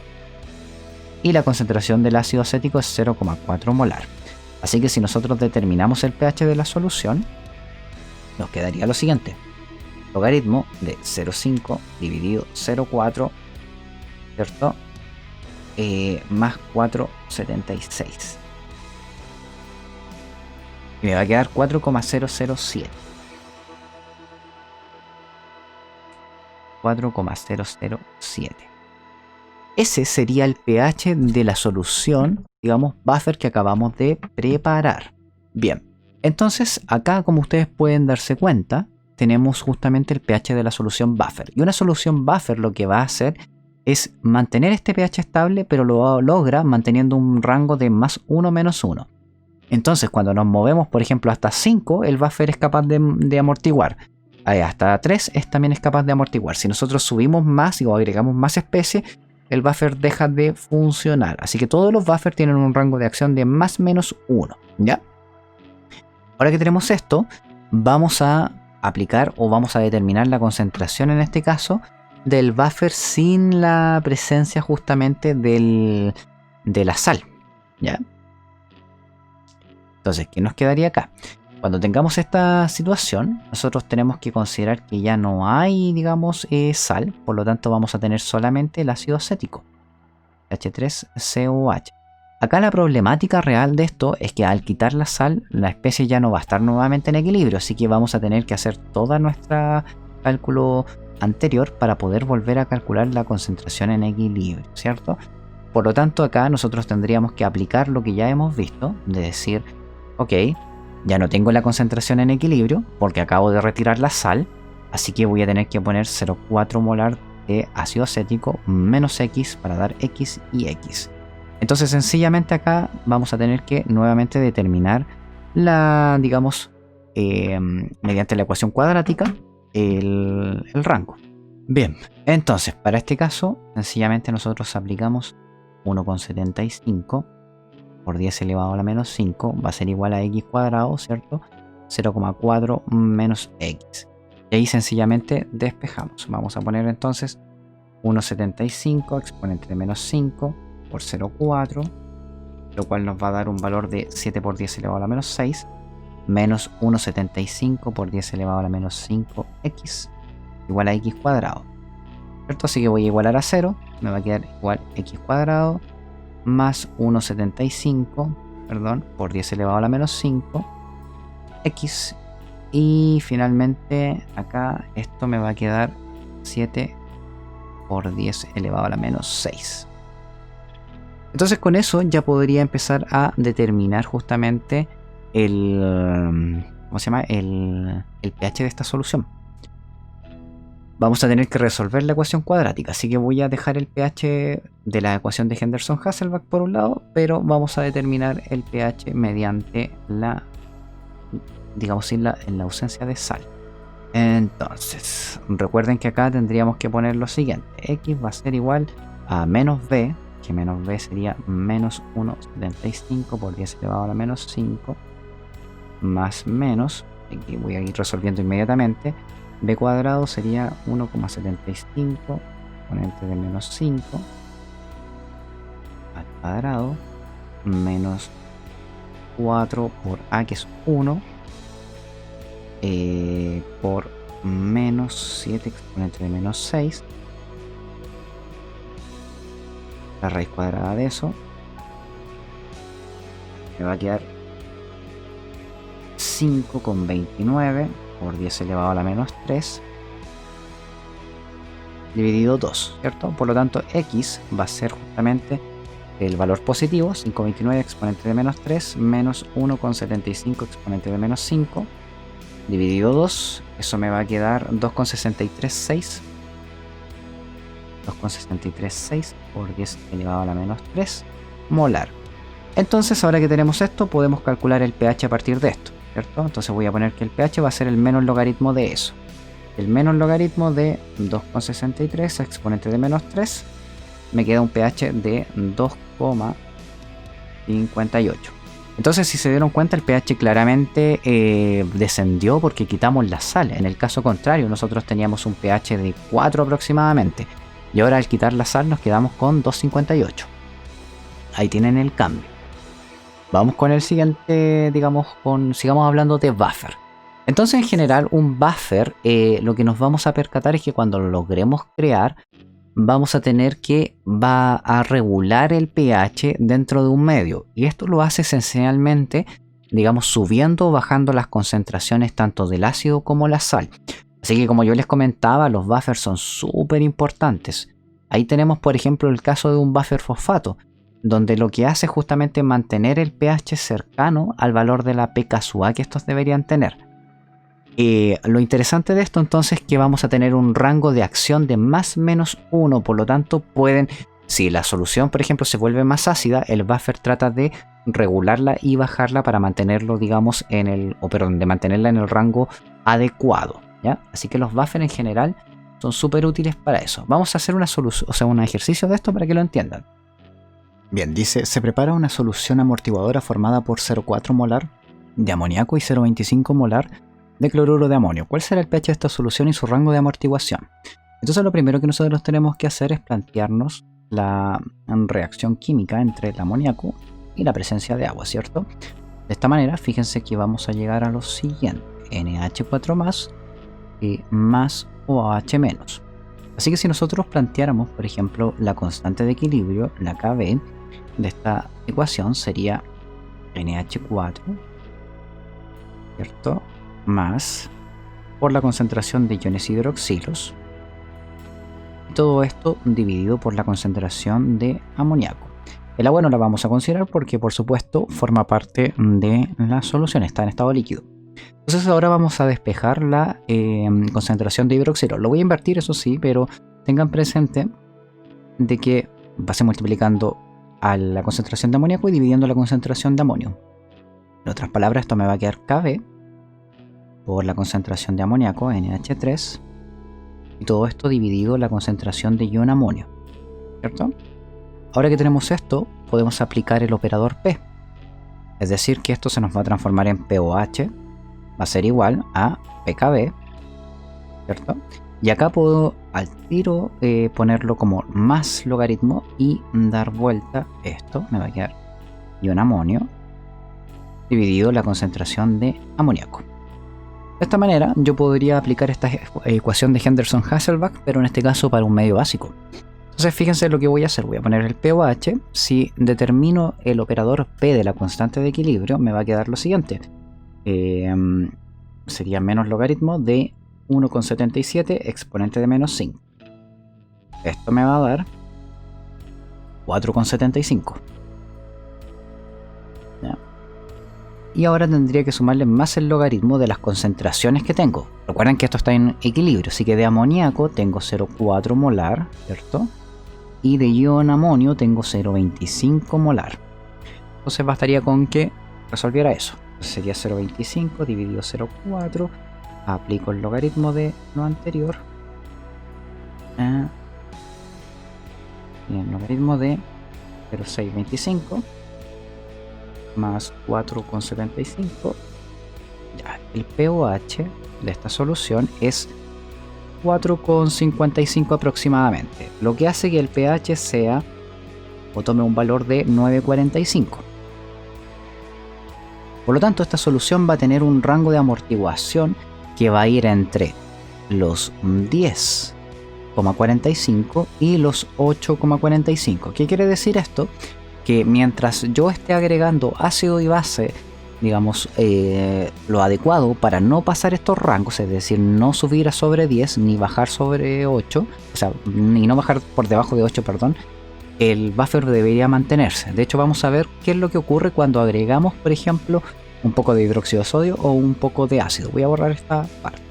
y la concentración del ácido acético es 0,4 molar. Así que si nosotros determinamos el pH de la solución, nos quedaría lo siguiente. Logaritmo de 0,5 dividido 0,4, ¿cierto? Más 4,76. Y me va a quedar 4,007. 4,007. Ese sería el pH de la solución, digamos, buffer que acabamos de preparar. Bien, entonces acá, como ustedes pueden darse cuenta, tenemos justamente el pH de la solución buffer. Y una solución buffer lo que va a hacer es mantener este pH estable, pero lo logra manteniendo un rango de más 1 menos 1. Entonces, cuando nos movemos, por ejemplo, hasta 5, el buffer es capaz de amortiguar. Hasta 3 también es capaz de amortiguar. Si nosotros subimos más o agregamos más especies, el buffer deja de funcionar. Así que todos los buffers tienen un rango de acción de más menos 1. ¿Ya? Ahora que tenemos esto, vamos a aplicar o vamos a determinar la concentración, en este caso, del buffer sin la presencia justamente de la sal. ¿Ya? Entonces, ¿qué nos quedaría acá? Cuando tengamos esta situación, nosotros tenemos que considerar que ya no hay, digamos, sal, por lo tanto vamos a tener solamente el ácido acético, H3COH. Acá la problemática real de esto es que al quitar la sal, la especie ya no va a estar nuevamente en equilibrio, así que vamos a tener que hacer toda nuestra cálculo anterior para poder volver a calcular la concentración en equilibrio, ¿cierto? Por lo tanto, acá nosotros tendríamos que aplicar lo que ya hemos visto, de decir, ok, ya no tengo la concentración en equilibrio porque acabo de retirar la sal, así que voy a tener que poner 0,4 molar de ácido acético menos X para dar X y X. Entonces sencillamente acá vamos a tener que nuevamente determinar la, digamos, mediante la ecuación cuadrática, el rango. Bien, entonces para este caso sencillamente nosotros aplicamos 1,75 por 10 elevado a la menos 5 va a ser igual a x cuadrado, ¿cierto? 0,4 menos x. Y ahí sencillamente despejamos. Vamos a poner entonces 1,75 exponente de menos 5 por 0,4, lo cual nos va a dar un valor de 7 por 10 elevado a la menos 6, menos 1,75 por 10 elevado a la menos 5x, igual a x cuadrado, ¿cierto? Así que voy a igualar a 0, me va a quedar igual x cuadrado, más 1,75, perdón, por 10 elevado a la menos 5, x, y finalmente acá esto me va a quedar 7 por 10 elevado a la menos 6. Entonces con eso ya podría empezar a determinar justamente el pH de esta solución. Vamos a tener que resolver la ecuación cuadrática, así que voy a dejar el pH de la ecuación de Henderson-Hasselbalch por un lado, pero vamos a determinar el pH mediante la, digamos, en la ausencia de sal. Entonces, recuerden que acá tendríamos que poner lo siguiente: x va a ser igual a menos b, que menos b sería menos 1,75 por 10 elevado a la menos 5, más menos, aquí voy a ir resolviendo inmediatamente, b cuadrado sería 1,75 exponente de menos 5 al cuadrado menos 4 por a, que es 1, por menos 7 exponente de menos 6, la raíz cuadrada de eso me va a quedar 5,29 por 10 elevado a la menos 3 dividido 2, ¿cierto? Por lo tanto, x va a ser justamente el valor positivo, 5,29 exponente de menos 3 menos 1,75 exponente de menos 5, dividido 2, eso me va a quedar 2,636. 2,636 por 10 elevado a la menos 3 molar. Entonces, ahora que tenemos esto, podemos calcular el pH a partir de esto, ¿cierto? Entonces voy a poner que el pH va a ser el menos logaritmo de eso. El menos logaritmo de 2,63 a exponente de menos 3, me queda un pH de 2,58. Entonces, si se dieron cuenta, el pH claramente descendió porque quitamos la sal. En el caso contrario, nosotros teníamos un pH de 4 aproximadamente. Y ahora al quitar la sal nos quedamos con 2,58. Ahí tienen el cambio. Vamos con el siguiente, sigamos hablando de buffer. Entonces, en general, un buffer, lo que nos vamos a percatar es que cuando lo logremos crear, vamos a tener que va a regular el pH dentro de un medio. Y esto lo hace esencialmente, subiendo o bajando las concentraciones tanto del ácido como la sal. Así que, como yo les comentaba, los buffers son súper importantes. Ahí tenemos, por ejemplo, el caso de un buffer fosfato, donde lo que hace es justamente mantener el pH cercano al valor de la pKa que estos deberían tener. Lo interesante de esto entonces es que vamos a tener un rango de acción de más menos 1, por lo tanto si la solución por ejemplo se vuelve más ácida, el buffer trata de regularla y bajarla para mantenerlo de mantenerla en el rango adecuado, ¿ya? Así que los buffers en general son súper útiles para eso. Vamos a hacer un ejercicio de esto para que lo entiendan. Bien, dice, se prepara una solución amortiguadora formada por 0,4 molar de amoníaco y 0,25 molar de cloruro de amonio. ¿Cuál será el pH de esta solución y su rango de amortiguación? Entonces lo primero que nosotros tenemos que hacer es plantearnos la reacción química entre el amoníaco y la presencia de agua, ¿cierto? De esta manera, fíjense que vamos a llegar a lo siguiente: NH4+ y más OH-. Así que si nosotros planteáramos, por ejemplo, la constante de equilibrio, la Kb, de esta ecuación sería NH4, ¿cierto?, más por la concentración de iones hidroxilos, y todo esto dividido por la concentración de amoníaco. El agua no la vamos a considerar porque por supuesto forma parte de la solución, está en estado líquido. Entonces ahora vamos a despejar la concentración de hidroxilo. Lo voy a invertir, eso sí, pero tengan presente de que va a ser multiplicando a la concentración de amoníaco y dividiendo la concentración de amonio. En otras palabras, esto me va a quedar Kb por la concentración de amoníaco, NH3, y todo esto dividido la concentración de ion amonio, ¿cierto? Ahora que tenemos esto, podemos aplicar el operador P, es decir, que esto se nos va a transformar en POH, va a ser igual a PKB, ¿cierto? Y acá puedo al tiro ponerlo como más logaritmo y dar vuelta esto, me va a quedar ion amonio dividido la concentración de amoníaco. De esta manera yo podría aplicar esta ecuación de Henderson-Hasselbalch, pero en este caso para un medio básico. Entonces fíjense lo que voy a hacer, voy a poner el POH, si determino el operador P de la constante de equilibrio me va a quedar lo siguiente, sería menos logaritmo de 1,77 exponente de menos 5. Esto me va a dar 4,75. Y ahora tendría que sumarle más el logaritmo de las concentraciones que tengo. Recuerden que esto está en equilibrio, así que de amoníaco tengo 0,4 molar, ¿cierto? Y de ion amonio tengo 0,25 molar. Entonces bastaría con que resolviera eso. Entonces sería 0,25 dividido 0,4. Aplico el logaritmo de lo anterior. Y el logaritmo de 0,625 más 4,75. Ya, el pOH de esta solución es 4,55 aproximadamente, lo que hace que el pH sea o tome un valor de 9,45. Por lo tanto, esta solución va a tener un rango de amortiguación que va a ir entre los 10,45 y los 8,45. ¿Qué quiere decir esto? Que mientras yo esté agregando ácido y base, lo adecuado para no pasar estos rangos, es decir, no subir a sobre 10 ni bajar sobre 8, o sea, ni no bajar por debajo de 8, perdón, el buffer debería mantenerse. De hecho, vamos a ver qué es lo que ocurre cuando agregamos, por ejemplo, un poco de hidróxido de sodio o un poco de ácido. Voy a borrar esta parte.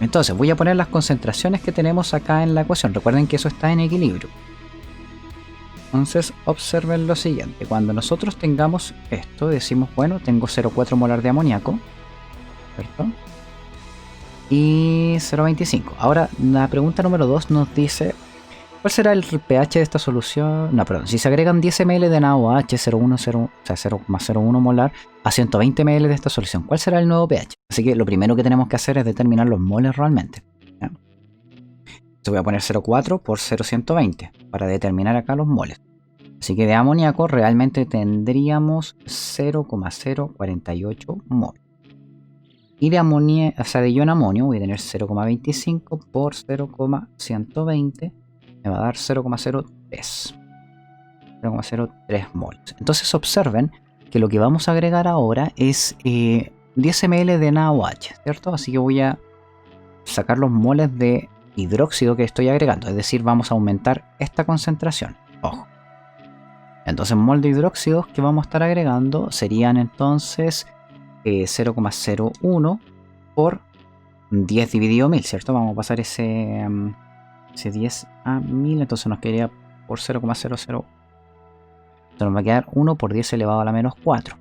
Entonces voy a poner las concentraciones que tenemos acá en la ecuación. Recuerden que eso está en equilibrio. Entonces observen lo siguiente. Cuando nosotros tengamos esto, decimos, bueno, tengo 0,4 molar de amoníaco, ¿cierto? Y 0,25. Ahora la pregunta número 2 nos dice, ¿cuál será el pH de esta solución? No, perdón, si se agregan 10 ml de NaOH, 0,01 molar, a 120 ml de esta solución, ¿cuál será el nuevo pH? Así que lo primero que tenemos que hacer es determinar los moles realmente. ¿Ya? Entonces voy a poner 0,4 por 0,120 para determinar acá los moles. Así que de amoníaco realmente tendríamos 0,048 moles. Y de amonía, o sea, de ion amonio voy a tener 0,25 por 0,120. Me va a dar 0,03 moles. Entonces observen que lo que vamos a agregar ahora es 10 ml de NaOH, ¿cierto? Así que voy a sacar los moles de hidróxido que estoy agregando. Es decir, vamos a aumentar esta concentración. Ojo. Entonces mol de hidróxidos que vamos a estar agregando serían entonces 0,01 por 10 dividido 1000, ¿cierto? Vamos a pasar ese 10 a 1000, entonces nos quedaría por 0,00. Entonces nos va a quedar 1 por 10 elevado a la menos 4.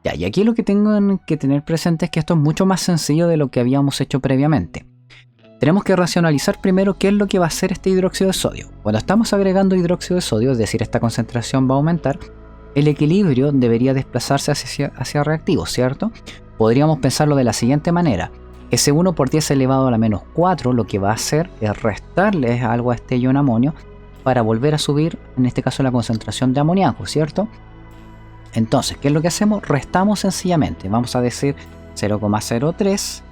Ya, y aquí lo que tengo que tener presente es que esto es mucho más sencillo de lo que habíamos hecho previamente. Tenemos que racionalizar primero qué es lo que va a hacer este hidróxido de sodio. Cuando estamos agregando hidróxido de sodio, es decir, esta concentración va a aumentar, el equilibrio debería desplazarse hacia reactivos, ¿cierto? Podríamos pensarlo de la siguiente manera. Ese 1 por 10 elevado a la menos 4 lo que va a hacer es restarle algo a este ion amonio para volver a subir, en este caso, la concentración de amoníaco, ¿cierto? Entonces, ¿qué es lo que hacemos? Restamos sencillamente. Vamos a decir 0,03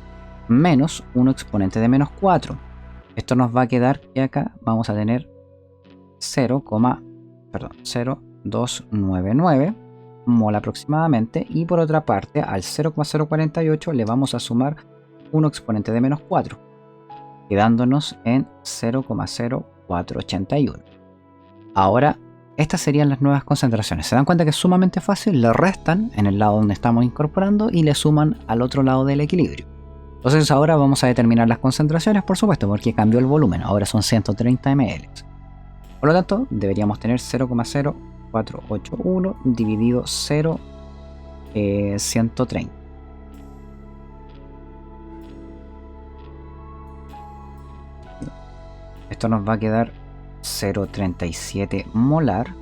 menos 1 exponente de menos 4. Esto nos va a quedar que acá vamos a tener 0,299 mol aproximadamente, y por otra parte al 0,048 le vamos a sumar 1 exponente de menos 4, quedándonos en 0,0481. Ahora estas serían las nuevas concentraciones. Se dan cuenta que es sumamente fácil, le restan en el lado donde estamos incorporando y le suman al otro lado del equilibrio. Entonces ahora vamos a determinar las concentraciones, por supuesto, porque cambió el volumen, ahora son 130 ml. Por lo tanto, deberíamos tener 0,0481 dividido 0,130. Esto nos va a quedar 0,37 molar,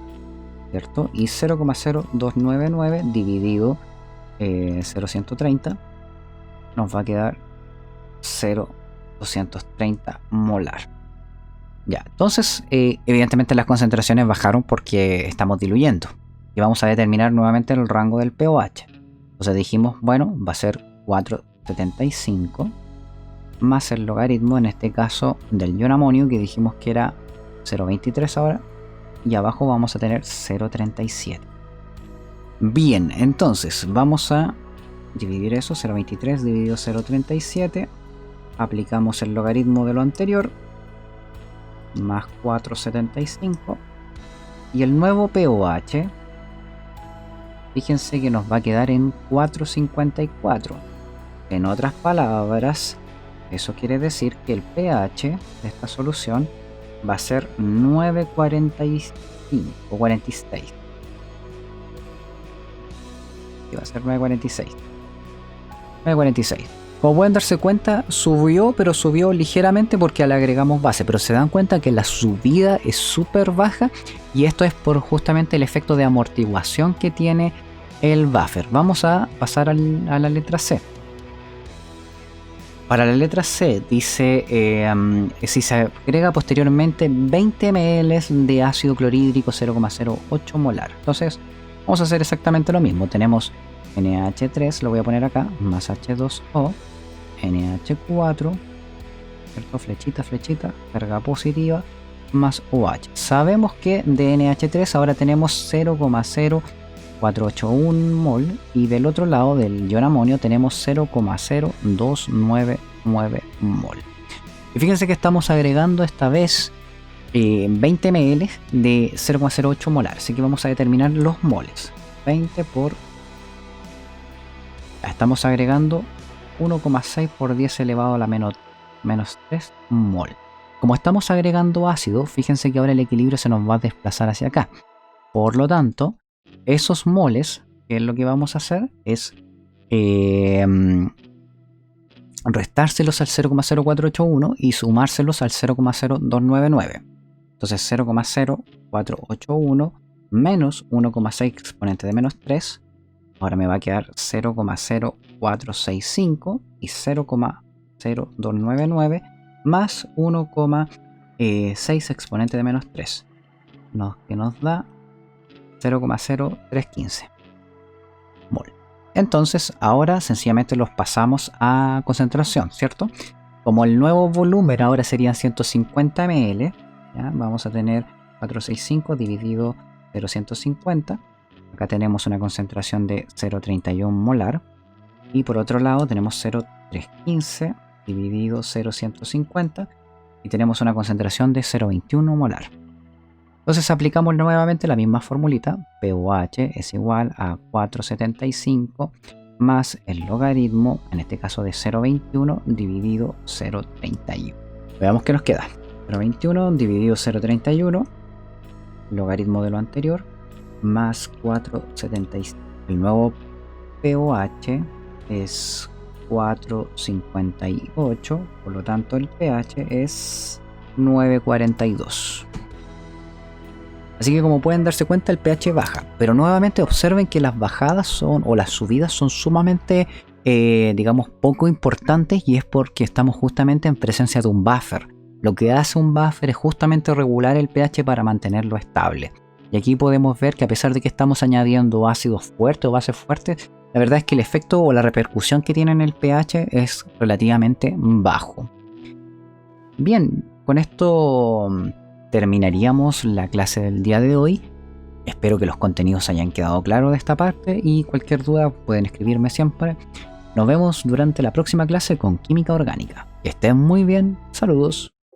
¿cierto? Y 0,0299 dividido 0,130 nos va a quedar 0,230 molar. Ya, entonces evidentemente las concentraciones bajaron porque estamos diluyendo y vamos a determinar nuevamente el rango del pOH. Entonces dijimos, bueno, va a ser 4,75 más el logaritmo, en este caso del ion amonio, que dijimos que era 0,23 ahora, y abajo vamos a tener 0,37. Bien, entonces vamos a dividir eso, 0,23 dividido 0,37, aplicamos el logaritmo de lo anterior, más 4,75, y el nuevo pOH, fíjense que nos va a quedar en 4,54. En otras palabras, eso quiere decir que el pH de esta solución va a ser 9,45 o 46. Y va a ser 9,46. 9,46. Como pueden darse cuenta, subió, pero subió ligeramente porque le agregamos base. Pero se dan cuenta que la subida es súper baja, y esto es por justamente el efecto de amortiguación que tiene el buffer. Vamos a pasar a la letra C. Para la letra C dice si se agrega posteriormente 20 ml de ácido clorhídrico 0,08 molar. Entonces vamos a hacer exactamente lo mismo. Tenemos NaH3, lo voy a poner acá, más H2O, NaH4, ¿cierto? Flechita, flechita, carga positiva, más OH. Sabemos que de NaH3 ahora tenemos 0,0481 mol, y del otro lado del ion amonio tenemos 0,0299 mol. Y fíjense que estamos agregando esta vez 20 ml de 0,08 molar, así que vamos a determinar los moles. 20 por estamos agregando 1,6 por 10 elevado a la menos 3 mol. Como estamos agregando ácido, fíjense que ahora el equilibrio se nos va a desplazar hacia acá. Por lo tanto, esos moles, que es lo que vamos a hacer, es restárselos al 0,0481 y sumárselos al 0,0299. Entonces 0,0481 menos 1,6 exponente de menos 3. Ahora me va a quedar 0,0465 y 0,0299 más 1,6 exponente de menos 3. Que nos da 0,0315 mol. Entonces ahora sencillamente los pasamos a concentración, ¿cierto? Como el nuevo volumen ahora serían 150 ml, ¿ya? Vamos a tener 465 dividido 0,150. Acá tenemos una concentración de 0,31 molar. Y por otro lado tenemos 0,315 dividido 0,150. Y tenemos una concentración de 0,21 molar. Entonces aplicamos nuevamente la misma formulita. pOH es igual a 475 más el logaritmo, en este caso de 0,21 dividido 0,31. Veamos qué nos queda. 0,21 dividido 0,31, logaritmo de lo anterior, más 4,75. El nuevo pOH es 4,58, por lo tanto el pH es 9,42. Así que como pueden darse cuenta, el pH baja, pero nuevamente observen que las bajadas o las subidas son sumamente, digamos, poco importantes, y es porque estamos justamente en presencia de un buffer. Lo que hace un buffer es justamente regular el pH para mantenerlo estable. Y aquí podemos ver que a pesar de que estamos añadiendo ácidos fuertes o bases fuertes, la verdad es que el efecto o la repercusión que tiene en el pH es relativamente bajo. Bien, con esto terminaríamos la clase del día de hoy. Espero que los contenidos hayan quedado claros de esta parte, y cualquier duda pueden escribirme siempre. Nos vemos durante la próxima clase con química orgánica. Que estén muy bien, saludos.